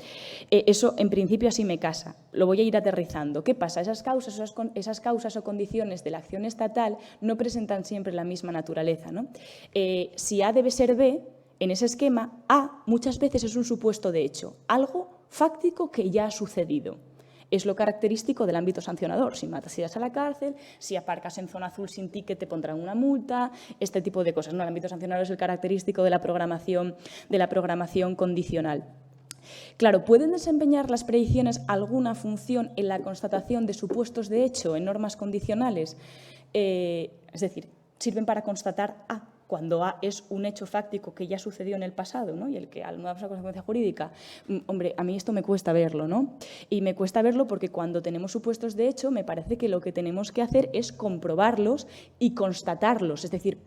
Eso, en principio, así me casa. Lo voy a ir aterrizando. ¿Qué pasa? Esas causas o condiciones de la acción estatal no presentan siempre la misma naturaleza, ¿no? Si A debe ser B, en ese esquema, A muchas veces es un supuesto de hecho, algo fáctico que ya ha sucedido. Es lo característico del ámbito sancionador. Si matas, irás a la cárcel, si aparcas en zona azul sin ticket te pondrán una multa, este tipo de cosas, ¿no? El ámbito sancionador es el característico de la programación condicional. Claro, ¿pueden desempeñar las predicciones alguna función en la constatación de supuestos de hecho en normas condicionales? Es decir, sirven para constatar A, cuando A es un hecho fáctico que ya sucedió en el pasado, ¿no?, y el que al no darse consecuencia jurídica. Hombre, a mí esto me cuesta verlo, ¿no? Y me cuesta verlo porque cuando tenemos supuestos de hecho me parece que lo que tenemos que hacer es comprobarlos y constatarlos, es decir,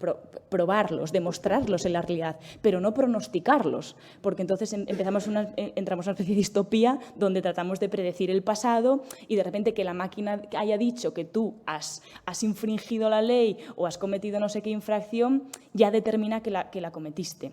probarlos, demostrarlos en la realidad, pero no pronosticarlos, porque entonces entramos en una especie de distopía donde tratamos de predecir el pasado y de repente que la máquina haya dicho que tú has infringido la ley o has cometido no sé qué infracción, ya determina que la cometiste.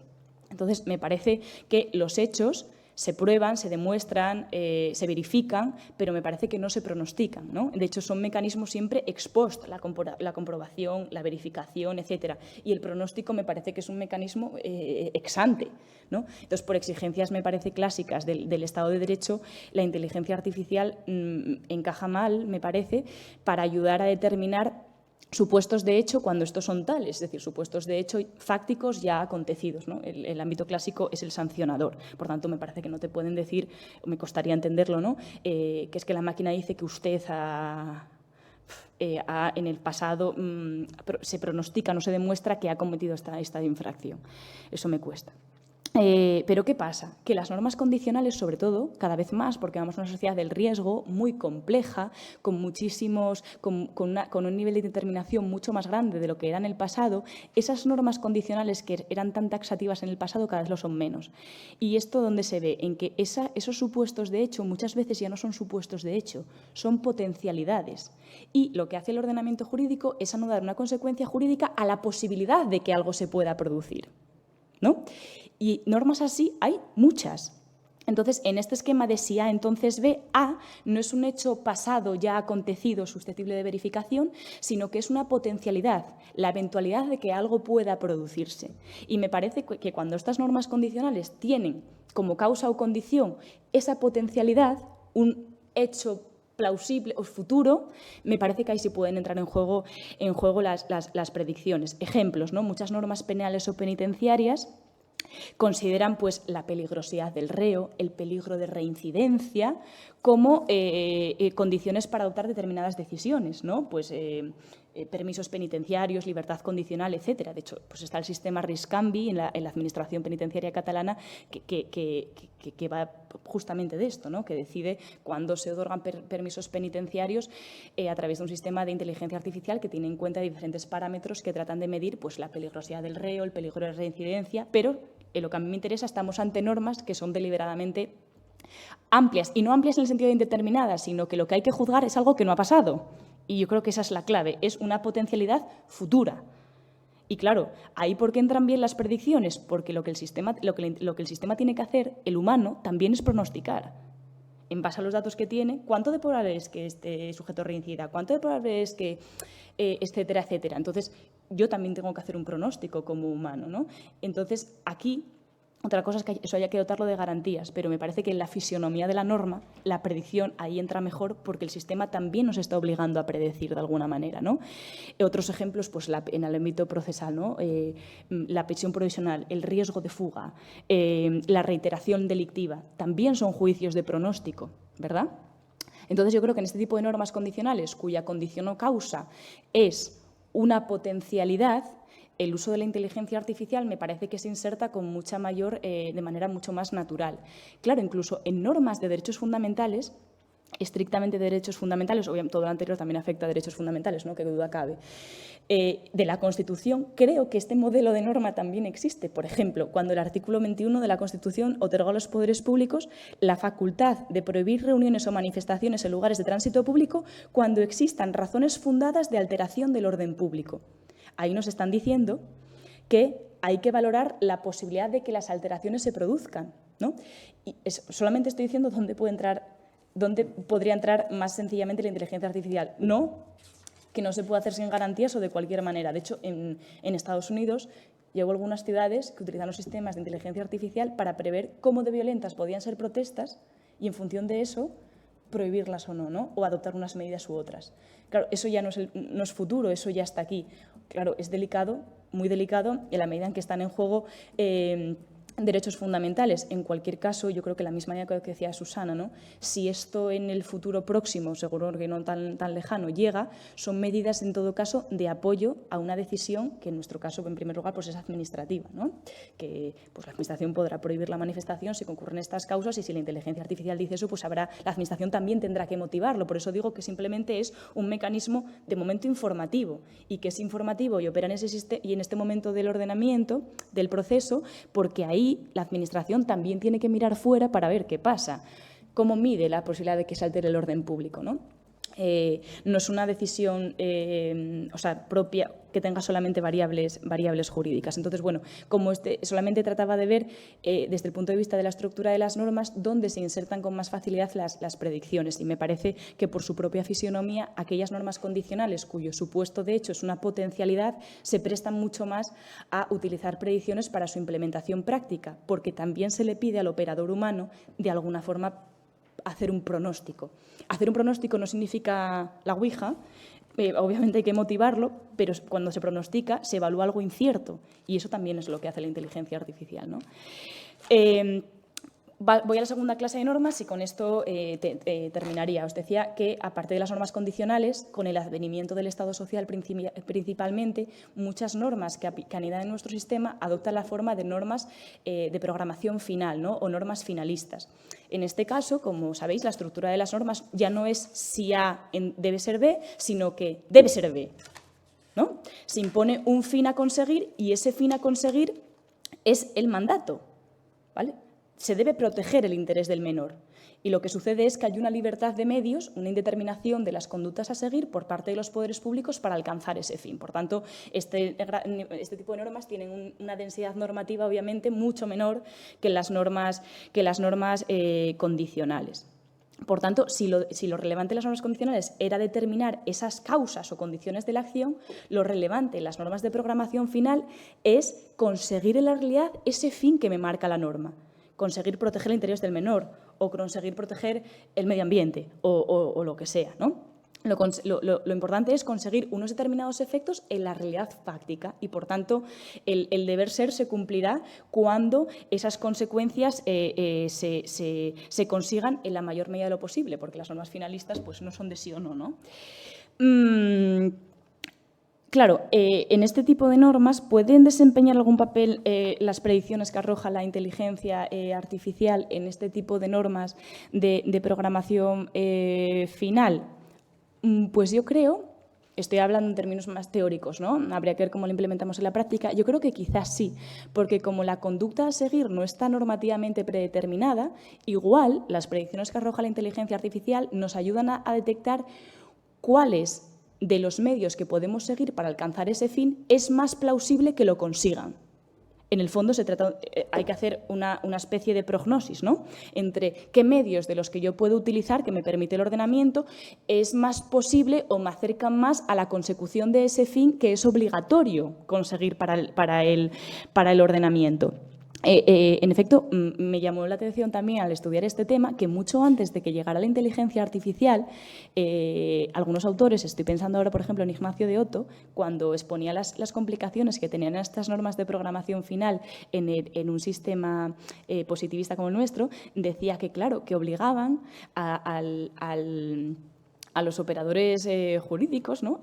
Entonces, me parece que los hechos se prueban, se demuestran, se verifican, pero me parece que no se pronostican, ¿no? De hecho, son mecanismos siempre ex post, la comprobación, la verificación, etcétera. Y el pronóstico me parece que es un mecanismo ex ante, ¿no? Entonces, por exigencias, me parece, clásicas del Estado de Derecho, la inteligencia artificial encaja mal, me parece, para ayudar a determinar supuestos de hecho cuando estos son tales, es decir, supuestos de hecho fácticos ya acontecidos, ¿no? El ámbito clásico es el sancionador. Por tanto, me parece que no te pueden decir, me costaría entenderlo, ¿no?, que es que la máquina dice que usted en el pasado se pronostica, no se demuestra que ha cometido esta infracción. Eso me cuesta. Pero ¿qué pasa? Que las normas condicionales, sobre todo, cada vez más, porque vamos a una sociedad del riesgo muy compleja, con un nivel de determinación mucho más grande de lo que era en el pasado, esas normas condicionales que eran tan taxativas en el pasado cada vez lo son menos. ¿Y esto dónde se ve? En que esos supuestos de hecho muchas veces ya no son supuestos de hecho, son potencialidades. Y lo que hace el ordenamiento jurídico es anudar una consecuencia jurídica a la posibilidad de que algo se pueda producir, ¿no? Y normas así hay muchas. Entonces, en este esquema de si A, entonces B, A no es un hecho pasado ya acontecido susceptible de verificación, sino que es una potencialidad, la eventualidad de que algo pueda producirse. Y me parece que cuando estas normas condicionales tienen como causa o condición esa potencialidad, un hecho plausible o futuro, me parece que ahí sí pueden entrar en juego las predicciones. Ejemplos, ¿no? Muchas normas penales o penitenciarias Consideran pues, la peligrosidad del reo, el peligro de reincidencia, como condiciones para adoptar determinadas decisiones, ¿no? Pues, permisos penitenciarios, libertad condicional, etcétera. De hecho, pues está el sistema Riscambi en la Administración Penitenciaria catalana que va justamente de esto, ¿no? Que decide cuándo se otorgan permisos penitenciarios a través de un sistema de inteligencia artificial que tiene en cuenta diferentes parámetros que tratan de medir pues, la peligrosidad del reo, el peligro de reincidencia, pero en lo que a mí me interesa estamos ante normas que son deliberadamente amplias, y no amplias en el sentido de indeterminadas, sino que lo que hay que juzgar es algo que no ha pasado. Y yo creo que esa es la clave, es una potencialidad futura. Y claro, ¿ahí por qué entran bien las predicciones? Porque lo que el sistema tiene que hacer, el humano, también es pronosticar. En base a los datos que tiene, ¿cuánto de probable es que este sujeto reincida? ¿Cuánto de probable es que etcétera, etcétera? Entonces, yo también tengo que hacer un pronóstico como humano, ¿no? Entonces, aquí, otra cosa es que eso haya que dotarlo de garantías, pero me parece que en la fisionomía de la norma, la predicción ahí entra mejor porque el sistema también nos está obligando a predecir de alguna manera, ¿no? Otros ejemplos, pues en el ámbito procesal, ¿no? La prisión provisional, el riesgo de fuga, la reiteración delictiva, también son juicios de pronóstico, ¿verdad? Entonces, yo creo que en este tipo de normas condicionales, cuya condición o causa es una potencialidad, el uso de la inteligencia artificial me parece que se inserta con mucha mayor, de manera mucho más natural. Claro, incluso en normas de derechos fundamentales, estrictamente de derechos fundamentales, obviamente todo lo anterior también afecta a derechos fundamentales, ¿no? Que duda cabe, de la Constitución, creo que este modelo de norma también existe. Por ejemplo, cuando el artículo 21 de la Constitución otorgó a los poderes públicos la facultad de prohibir reuniones o manifestaciones en lugares de tránsito público cuando existan razones fundadas de alteración del orden público. Ahí nos están diciendo que hay que valorar la posibilidad de que las alteraciones se produzcan, ¿no? Y solamente estoy diciendo dónde podría entrar más sencillamente la inteligencia artificial. No que no se pueda hacer sin garantías o de cualquier manera. De hecho, en Estados Unidos llegó a algunas ciudades que utilizan los sistemas de inteligencia artificial para prever cómo de violentas podían ser protestas y, en función de eso, prohibirlas o no, ¿no? O adoptar unas medidas u otras. Claro, eso ya no es futuro, eso ya está aquí. Claro, es delicado, muy delicado, en la medida en que están en juego derechos fundamentales. En cualquier caso, yo creo que la misma idea que decía Susana, ¿no? Si esto en el futuro próximo, seguro que no tan lejano, llega, son medidas en todo caso de apoyo a una decisión que en nuestro caso, en primer lugar, pues es administrativa, ¿no? Que pues, la Administración podrá prohibir la manifestación si concurren estas causas, y si la inteligencia artificial dice eso, pues la Administración también tendrá que motivarlo. Por eso digo que simplemente es un mecanismo de momento informativo, y que es informativo y opera en este momento del ordenamiento, del proceso, porque ahí la Administración también tiene que mirar fuera para ver qué pasa, cómo mide la posibilidad de que se altere el orden público, ¿no? No es una decisión propia que tenga solamente variables jurídicas. Entonces, bueno, como solamente trataba de ver desde el punto de vista de la estructura de las normas dónde se insertan con más facilidad las predicciones, y me parece que por su propia fisionomía aquellas normas condicionales cuyo supuesto de hecho es una potencialidad se prestan mucho más a utilizar predicciones para su implementación práctica, porque también se le pide al operador humano de alguna forma hacer un pronóstico. Hacer un pronóstico no significa la ouija, obviamente hay que motivarlo, pero cuando se pronostica se evalúa algo incierto, y eso también es lo que hace la inteligencia artificial, ¿no? Voy a la segunda clase de normas y con esto terminaría. Os decía que, aparte de las normas condicionales, con el advenimiento del Estado social principalmente, muchas normas que anidan en nuestro sistema adoptan la forma de normas de programación final, ¿no? O normas finalistas. En este caso, como sabéis, la estructura de las normas ya no es si A debe ser B, sino que debe ser B, ¿no? Se impone un fin a conseguir y ese fin a conseguir es el mandato, ¿vale? Se debe proteger el interés del menor. Y lo que sucede es que hay una libertad de medios, una indeterminación de las conductas a seguir por parte de los poderes públicos para alcanzar ese fin. Por tanto, este tipo de normas tienen una densidad normativa, obviamente, mucho menor que las normas condicionales. Por tanto, si lo relevante en las normas condicionales era determinar esas causas o condiciones de la acción, lo relevante en las normas de programación final es conseguir en la realidad ese fin que me marca la norma. Conseguir proteger el interés del menor o conseguir proteger el medio ambiente o lo que sea, ¿no? Lo importante es conseguir unos determinados efectos en la realidad fáctica y, por tanto, el deber ser se cumplirá cuando esas consecuencias se consigan en la mayor medida de lo posible, porque las normas finalistas pues, no son de sí o no, ¿no? Claro, en este tipo de normas pueden desempeñar algún papel las predicciones que arroja la inteligencia artificial en este tipo de normas de programación final. Pues yo creo, estoy hablando en términos más teóricos, ¿no? Habría que ver cómo lo implementamos en la práctica. Yo creo que quizás sí, porque como la conducta a seguir no está normativamente predeterminada, igual las predicciones que arroja la inteligencia artificial nos ayudan a detectar cuáles de los medios que podemos seguir para alcanzar ese fin es más plausible que lo consigan. En el fondo hay que hacer una especie de prognosis, ¿no? Entre qué medios de los que yo puedo utilizar, que me permite el ordenamiento, es más posible o me acercan más a la consecución de ese fin que es obligatorio conseguir para el ordenamiento. En efecto, me llamó la atención también al estudiar este tema que mucho antes de que llegara la inteligencia artificial, algunos autores, estoy pensando ahora, por ejemplo, en Ignacio de Otto, cuando exponía las complicaciones que tenían estas normas de programación final en un sistema positivista como el nuestro, decía que, claro, que obligaban a los operadores jurídicos, ¿no?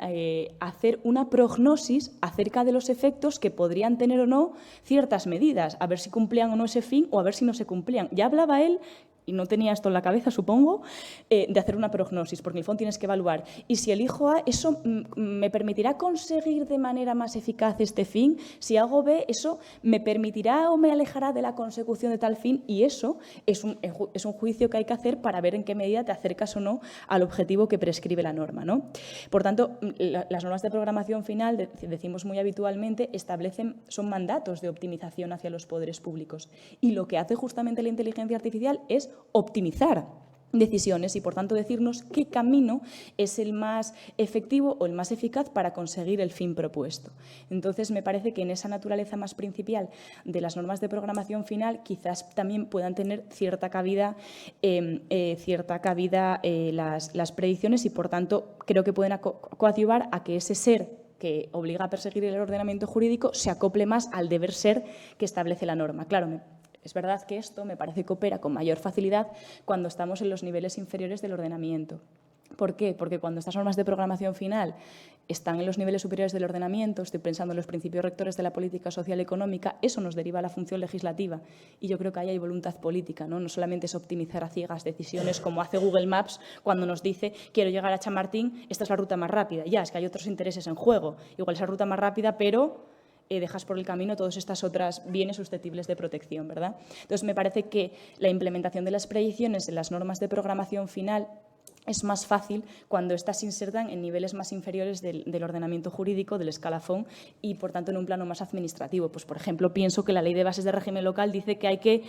A hacer una prognosis acerca de los efectos que podrían tener o no ciertas medidas, a ver si cumplían o no ese fin o a ver si no se cumplían. Ya hablaba él, y no tenía esto en la cabeza, supongo, de hacer una prognosis, porque en el fondo tienes que evaluar. Y si elijo A, ¿eso me permitirá conseguir de manera más eficaz este fin? Si hago B, ¿eso me permitirá o me alejará de la consecución de tal fin? Y eso es un juicio que hay que hacer para ver en qué medida te acercas o no al objetivo que prescribe la norma, ¿no? Por tanto, las normas de programación final, decimos muy habitualmente, son mandatos de optimización hacia los poderes públicos. Y lo que hace justamente la inteligencia artificial es optimizar decisiones y, por tanto, decirnos qué camino es el más efectivo o el más eficaz para conseguir el fin propuesto. Entonces, me parece que en esa naturaleza más principal de las normas de programación final quizás también puedan tener cierta cabida las predicciones y, por tanto, creo que pueden coadyuvar a que ese ser que obliga a perseguir el ordenamiento jurídico se acople más al deber ser que establece la norma. Claro, es verdad que esto me parece que opera con mayor facilidad cuando estamos en los niveles inferiores del ordenamiento. ¿Por qué? Porque cuando estas normas de programación final están en los niveles superiores del ordenamiento, estoy pensando en los principios rectores de la política social y económica, eso nos deriva a la función legislativa. Y yo creo que ahí hay voluntad política, ¿no? No solamente es optimizar a ciegas decisiones como hace Google Maps cuando nos dice quiero llegar a Chamartín, esta es la ruta más rápida. Ya, es que hay otros intereses en juego. Igual es la ruta más rápida, pero dejas por el camino todos estos otros bienes susceptibles de protección, ¿verdad? Entonces, me parece que la implementación de las predicciones en las normas de programación final es más fácil cuando éstas se insertan en niveles más inferiores del ordenamiento jurídico, del escalafón y, por tanto, en un plano más administrativo. Pues, por ejemplo, pienso que la Ley de Bases de Régimen Local dice que hay que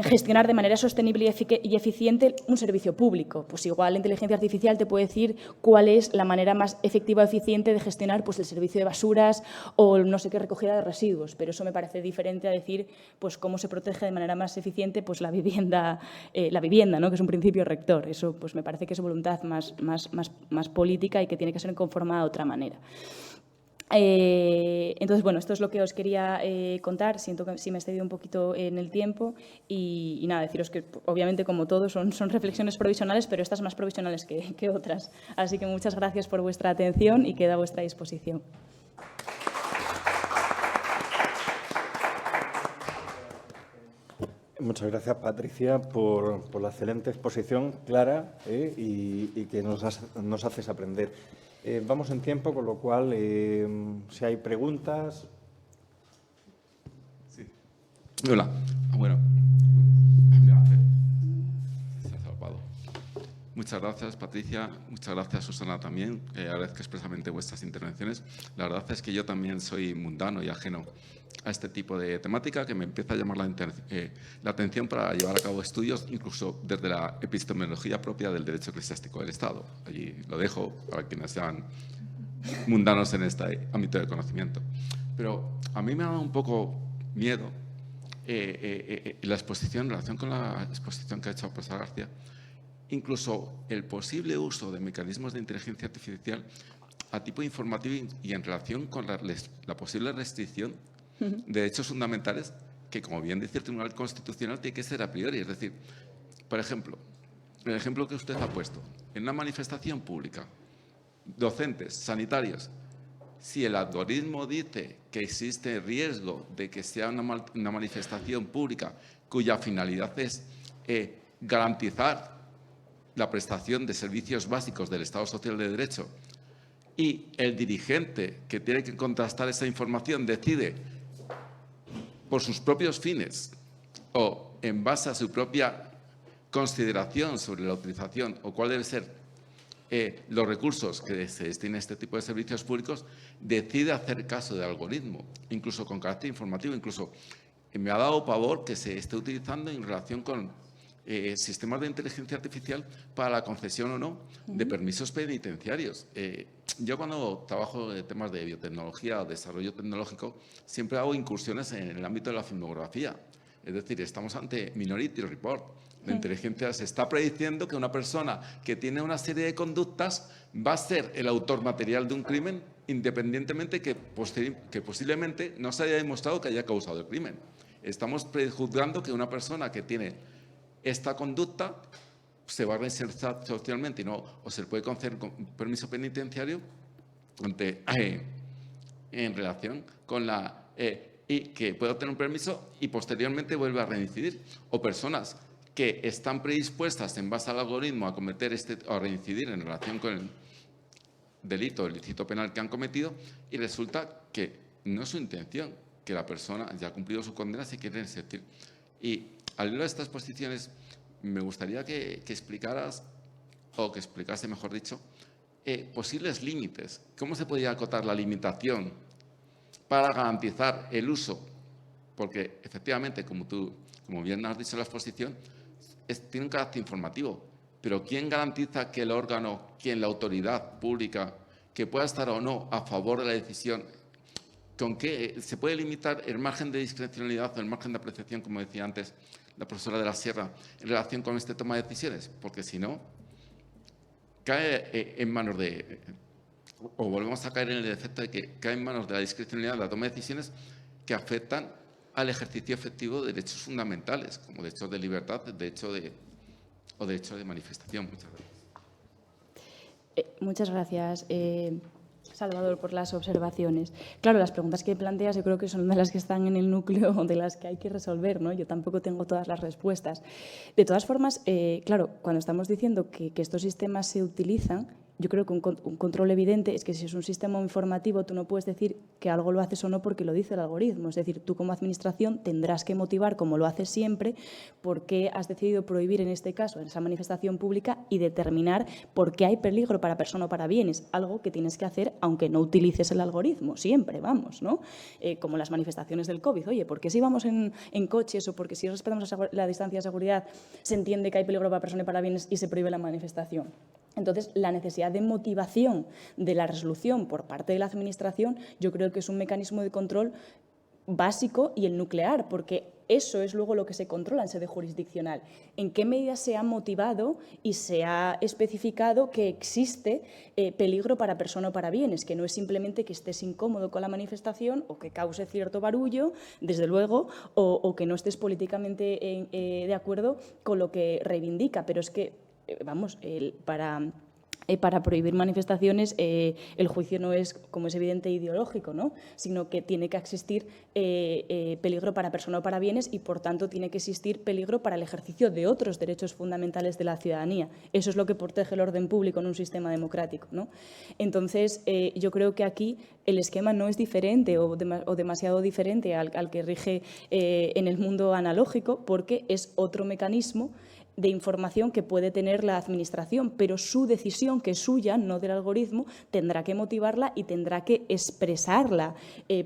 gestionar de manera sostenible y eficiente un servicio público. Pues igual la inteligencia artificial te puede decir cuál es la manera más efectiva o eficiente de gestionar pues, el servicio de basuras o no sé qué recogida de residuos, pero eso me parece diferente a decir pues, cómo se protege de manera más eficiente pues, la vivienda, ¿no? Que es un principio rector. Eso pues, me parece que es voluntad más política y que tiene que ser conformada de otra manera. Entonces, bueno, esto es lo que os quería contar. Siento que sí me he excedido un poquito en el tiempo y nada, deciros que obviamente como todos son reflexiones provisionales, pero estas más provisionales que otras. Así que muchas gracias por vuestra atención y queda a vuestra disposición. Muchas gracias, Patricia, por la excelente exposición clara y que nos haces aprender. Vamos en tiempo, con lo cual, si hay preguntas. Sí. Hola. Bueno. Se ha salvado. Muchas gracias, Patricia. Muchas gracias, Susana, también. Agradezco expresamente vuestras intervenciones. La verdad es que yo también soy mundano y ajeno a este tipo de temática que me empieza a llamar la atención para llevar a cabo estudios, incluso desde la epistemología propia del derecho eclesiástico del Estado. Allí lo dejo para quienes sean mundanos en este ámbito de conocimiento. Pero a mí me ha dado un poco miedo la exposición, en relación con la exposición que ha hecho el profesor García, incluso el posible uso de mecanismos de inteligencia artificial a tipo informativo y en relación con la posible restricción de derechos fundamentales que, como bien dice el Tribunal Constitucional, tiene que ser a priori. Es decir, por ejemplo, el ejemplo que usted ha puesto, en una manifestación pública, docentes, sanitarios, si el algoritmo dice que existe riesgo de que sea una manifestación pública cuya finalidad es garantizar la prestación de servicios básicos del Estado Social de Derecho, y el dirigente que tiene que contrastar esa información decide por sus propios fines o en base a su propia consideración sobre la utilización o cuál debe ser los recursos que se destinen a este tipo de servicios públicos, decide hacer caso del algoritmo, incluso con carácter informativo. Incluso me ha dado pavor que se esté utilizando en relación con sistemas de inteligencia artificial para la concesión o no de permisos penitenciarios. Yo cuando trabajo en temas de biotecnología o desarrollo tecnológico siempre hago incursiones en el ámbito de la filmografía. Es decir, estamos ante Minority Report. La inteligencia se está prediciendo que una persona que tiene una serie de conductas va a ser el autor material de un crimen independientemente que posiblemente no se haya demostrado que haya causado el crimen. Estamos prejuzgando que una persona que tiene esta conducta se va a reinsertar socialmente y no, o se le puede conceder un permiso penitenciario en relación con la y que puede obtener un permiso y posteriormente vuelve a reincidir, o personas que están predispuestas en base al algoritmo a cometer a reincidir en relación con el delito, el ilícito penal que han cometido, y resulta que no es su intención, que la persona ya ha cumplido su condena, se quiere reinsertar. Y al hilo de estas posiciones, me gustaría que explicaras, o que explicase, mejor dicho, posibles límites. ¿Cómo se podría acotar la limitación para garantizar el uso? Porque, efectivamente, como bien has dicho en la exposición, tiene un carácter informativo. Pero ¿quién garantiza que el órgano, la autoridad pública, que pueda estar o no a favor de la decisión, con qué se puede limitar el margen de discrecionalidad o el margen de apreciación, como decía antes la profesora de la Sierra, en relación con este toma de decisiones? Porque si no, cae en manos de, o volvemos a caer en el efecto de que cae en manos de la discrecionalidad de la toma de decisiones que afectan al ejercicio efectivo de derechos fundamentales, como derechos de libertad, derecho de manifestación. Muchas gracias. Muchas gracias, Salvador, por las observaciones. Claro, las preguntas que planteas yo creo que son de las que están en el núcleo de las que hay que resolver, ¿no? Yo tampoco tengo todas las respuestas. De todas formas, claro, cuando estamos diciendo que estos sistemas se utilizan, yo creo que un control evidente es que si es un sistema informativo, tú no puedes decir que algo lo haces o no porque lo dice el algoritmo. Es decir, tú como administración tendrás que motivar, como lo haces siempre, por qué has decidido prohibir en este caso, en esa manifestación pública, y determinar por qué hay peligro para persona o para bienes. Algo que tienes que hacer aunque no utilices el algoritmo, siempre, vamos, ¿no? Como las manifestaciones del COVID. Oye, ¿por qué si vamos en coches o porque si respetamos la distancia de seguridad se entiende que hay peligro para persona y para bienes y se prohíbe la manifestación? Entonces, la necesidad de motivación de la resolución por parte de la Administración yo creo que es un mecanismo de control básico y el nuclear, porque eso es luego lo que se controla en sede jurisdiccional. ¿En qué medida se ha motivado y se ha especificado que existe peligro para persona o para bienes? Que no es simplemente que estés incómodo con la manifestación o que cause cierto barullo, desde luego, o que no estés políticamente de acuerdo con lo que reivindica, pero es que vamos, para prohibir manifestaciones el juicio no es, como es evidente, ideológico, ¿no? Sino que tiene que existir peligro para persona o para bienes y, por tanto, tiene que existir peligro para el ejercicio de otros derechos fundamentales de la ciudadanía. Eso es lo que protege el orden público en un sistema democrático, ¿no? Entonces, yo creo que aquí el esquema no es diferente o demasiado diferente al que rige en el mundo analógico, porque es otro mecanismo de información que puede tener la Administración, pero su decisión, que es suya, no del algoritmo, tendrá que motivarla y tendrá que expresarla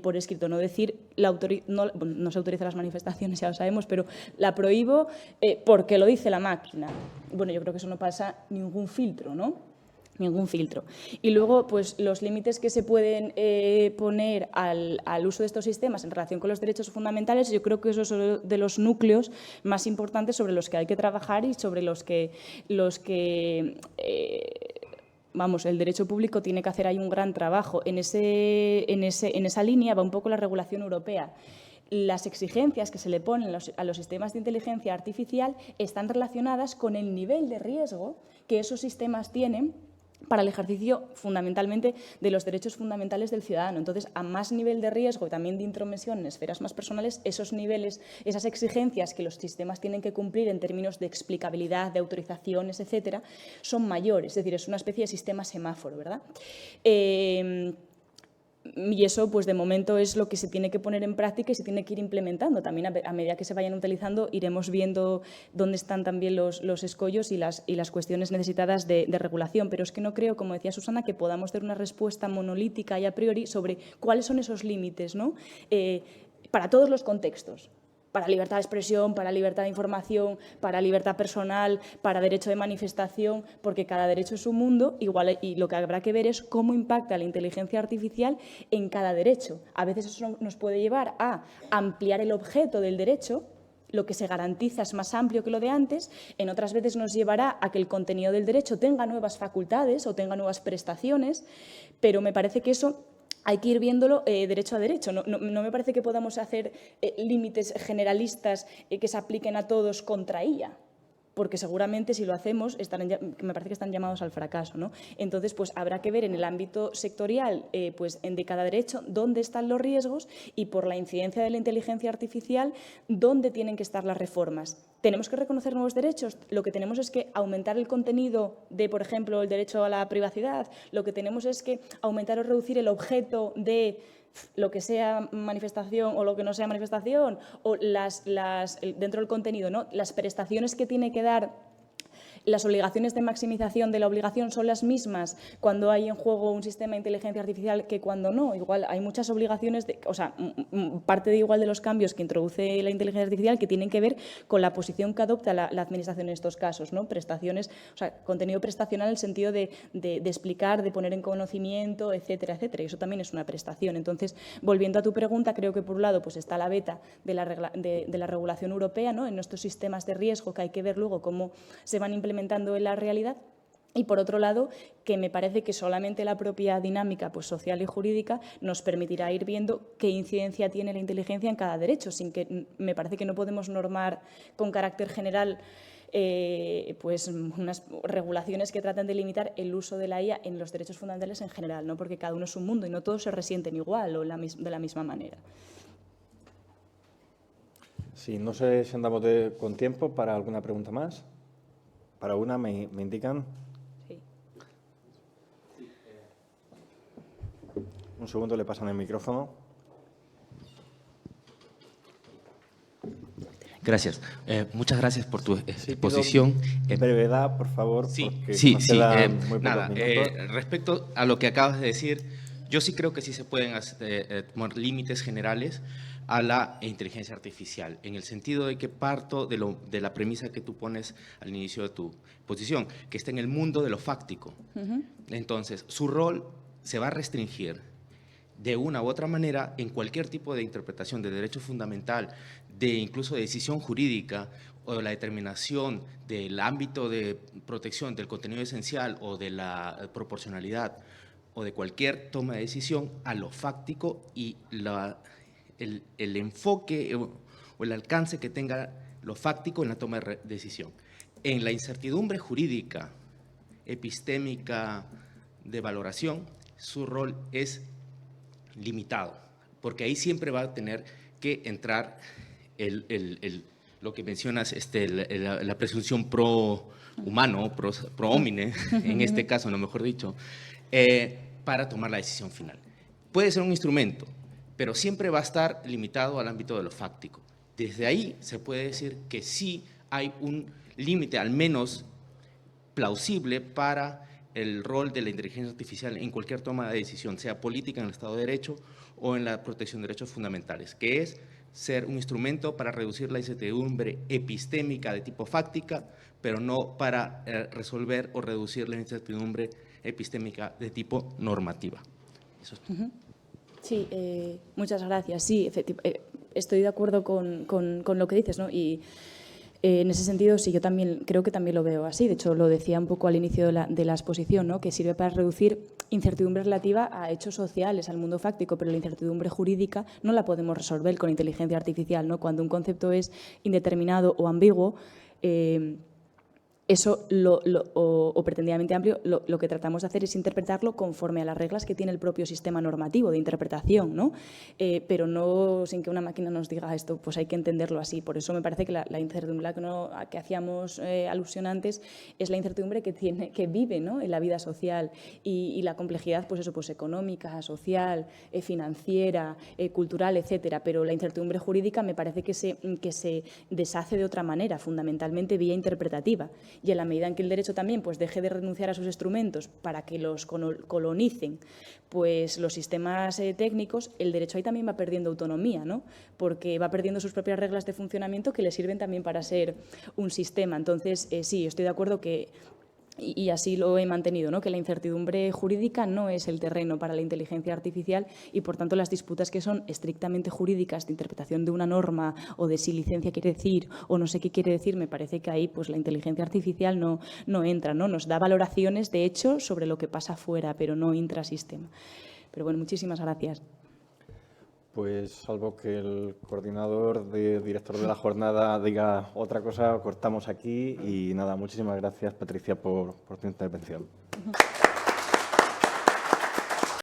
por escrito. No decir, no se autorizan las manifestaciones, ya lo sabemos, pero la prohíbo porque lo dice la máquina. Bueno, yo creo que eso no pasa ningún filtro, ¿no? ningún filtro. Y luego, pues los límites que se pueden poner al uso de estos sistemas en relación con los derechos fundamentales, yo creo que esos son de los núcleos más importantes sobre los que hay que trabajar y sobre los que vamos, el derecho público tiene que hacer ahí un gran trabajo. En esa línea va un poco la regulación europea. Las exigencias que se le ponen a los sistemas de inteligencia artificial están relacionadas con el nivel de riesgo que esos sistemas tienen para el ejercicio fundamentalmente de los derechos fundamentales del ciudadano. Entonces, a más nivel de riesgo y también de intromisión en esferas más personales, esos niveles, esas exigencias que los sistemas tienen que cumplir en términos de explicabilidad, de autorizaciones, etcétera, son mayores. Es decir, es una especie de sistema semáforo, ¿verdad? Y eso, pues de momento, es lo que se tiene que poner en práctica y se tiene que ir implementando. También a medida que se vayan utilizando, iremos viendo dónde están también los escollos y las cuestiones necesitadas de regulación. Pero es que no creo, como decía Susana, que podamos dar una respuesta monolítica y a priori sobre cuáles son esos límites, ¿no? Para todos los contextos. Para libertad de expresión, para libertad de información, para libertad personal, para derecho de manifestación, porque cada derecho es un mundo igual, y lo que habrá que ver es cómo impacta la inteligencia artificial en cada derecho. A veces eso nos puede llevar a ampliar el objeto del derecho, lo que se garantiza es más amplio que lo de antes, en otras veces nos llevará a que el contenido del derecho tenga nuevas facultades o tenga nuevas prestaciones, pero me parece que eso hay que ir viéndolo derecho a derecho. No me parece que podamos hacer límites generalistas que se apliquen a todos contra ella, porque seguramente si lo hacemos, me parece que están llamados al fracaso, ¿no? Entonces, pues habrá que ver en el ámbito sectorial, pues de cada derecho, dónde están los riesgos y por la incidencia de la inteligencia artificial, dónde tienen que estar las reformas. ¿Tenemos que reconocer nuevos derechos? Lo que tenemos es que aumentar el contenido de, por ejemplo, el derecho a la privacidad. Lo que tenemos es que aumentar o reducir el objeto de lo que sea manifestación o lo que no sea manifestación, o dentro del contenido, ¿no? Las prestaciones que tiene que dar. Las obligaciones de maximización de la obligación son las mismas cuando hay en juego un sistema de inteligencia artificial que cuando no. Igual hay muchas obligaciones, parte de igual de los cambios que introduce la inteligencia artificial que tienen que ver con la posición que adopta la Administración en estos casos, ¿no? Prestaciones, contenido prestacional en el sentido de explicar, de poner en conocimiento, etcétera, etcétera. Y eso también es una prestación. Entonces, volviendo a tu pregunta, creo que por un lado pues está la beta de la regulación europea, ¿no? En estos sistemas de riesgo que hay que ver luego cómo se van implementando en la realidad, y por otro lado, que me parece que solamente la propia dinámica pues, social y jurídica nos permitirá ir viendo qué incidencia tiene la inteligencia en cada derecho, sin que me parece que no podemos normar con carácter general pues unas regulaciones que traten de limitar el uso de la IA en los derechos fundamentales en general, ¿no? Porque cada uno es un mundo y no todos se resienten igual o de la misma manera. Sí, no sé si andamos con tiempo para alguna pregunta más. Para una, me indican. Sí. Un segundo, le pasan el micrófono. Gracias. Muchas gracias por tu exposición. Brevedad, por favor. Sí. Nada, respecto a lo que acabas de decir, yo sí creo que sí se pueden poner límites generales a la inteligencia artificial, en el sentido de que parto de la premisa que tú pones al inicio de tu posición, que está en el mundo de lo fáctico. Entonces, su rol se va a restringir de una u otra manera en cualquier tipo de interpretación de derecho fundamental, incluso de decisión jurídica, o la determinación del ámbito de protección del contenido esencial o de la proporcionalidad o de cualquier toma de decisión a lo fáctico y el enfoque o el alcance que tenga lo fáctico en la toma de decisión. En la incertidumbre jurídica, epistémica, de valoración, su rol es limitado, porque ahí siempre va a tener que entrar lo que mencionas, la presunción pro humano, pro homine, en este caso, no mejor dicho, para tomar la decisión final. Puede ser un instrumento, pero siempre va a estar limitado al ámbito de lo fáctico. Desde ahí se puede decir que sí hay un límite, al menos plausible, para el rol de la inteligencia artificial en cualquier toma de decisión, sea política en el Estado de Derecho o en la protección de derechos fundamentales, que es ser un instrumento para reducir la incertidumbre epistémica de tipo fáctica, pero no para resolver o reducir la incertidumbre epistémica de tipo normativa. Eso es. Sí, muchas gracias. Sí, estoy de acuerdo con lo que dices, ¿no? Y en ese sentido, sí, yo también creo que también lo veo así. De hecho, lo decía un poco al inicio de la exposición, ¿no? Que sirve para reducir incertidumbre relativa a hechos sociales, al mundo fáctico, pero la incertidumbre jurídica no la podemos resolver con inteligencia artificial, ¿no? Cuando un concepto es indeterminado o ambiguo, eso, o pretendidamente amplio, lo que tratamos de hacer es interpretarlo conforme a las reglas que tiene el propio sistema normativo de interpretación, ¿no? Pero no sin que una máquina nos diga esto, pues hay que entenderlo así. Por eso me parece que la incertidumbre a que hacíamos alusión antes es la incertidumbre que vive, ¿no? En la vida social y la complejidad, pues eso, pues económica, social, financiera, cultural, etcétera. Pero la incertidumbre jurídica me parece que se deshace de otra manera, fundamentalmente vía interpretativa. Y en la medida en que el derecho también pues, deje de renunciar a sus instrumentos para que los colonicen pues, los sistemas técnicos, el derecho ahí también va perdiendo autonomía, ¿no? Porque va perdiendo sus propias reglas de funcionamiento que le sirven también para ser un sistema. Entonces, sí, estoy de acuerdo que, y así lo he mantenido, ¿no? Que la incertidumbre jurídica no es el terreno para la inteligencia artificial y, por tanto, las disputas que son estrictamente jurídicas de interpretación de una norma o de si licencia quiere decir o no sé qué quiere decir, me parece que ahí pues, la inteligencia artificial no entra, ¿no? Nos da valoraciones, de hecho, sobre lo que pasa fuera, pero no intrasistema. Pero bueno, muchísimas gracias. Pues salvo que el coordinador director de la jornada diga otra cosa, cortamos aquí y nada, muchísimas gracias Patricia por tu intervención.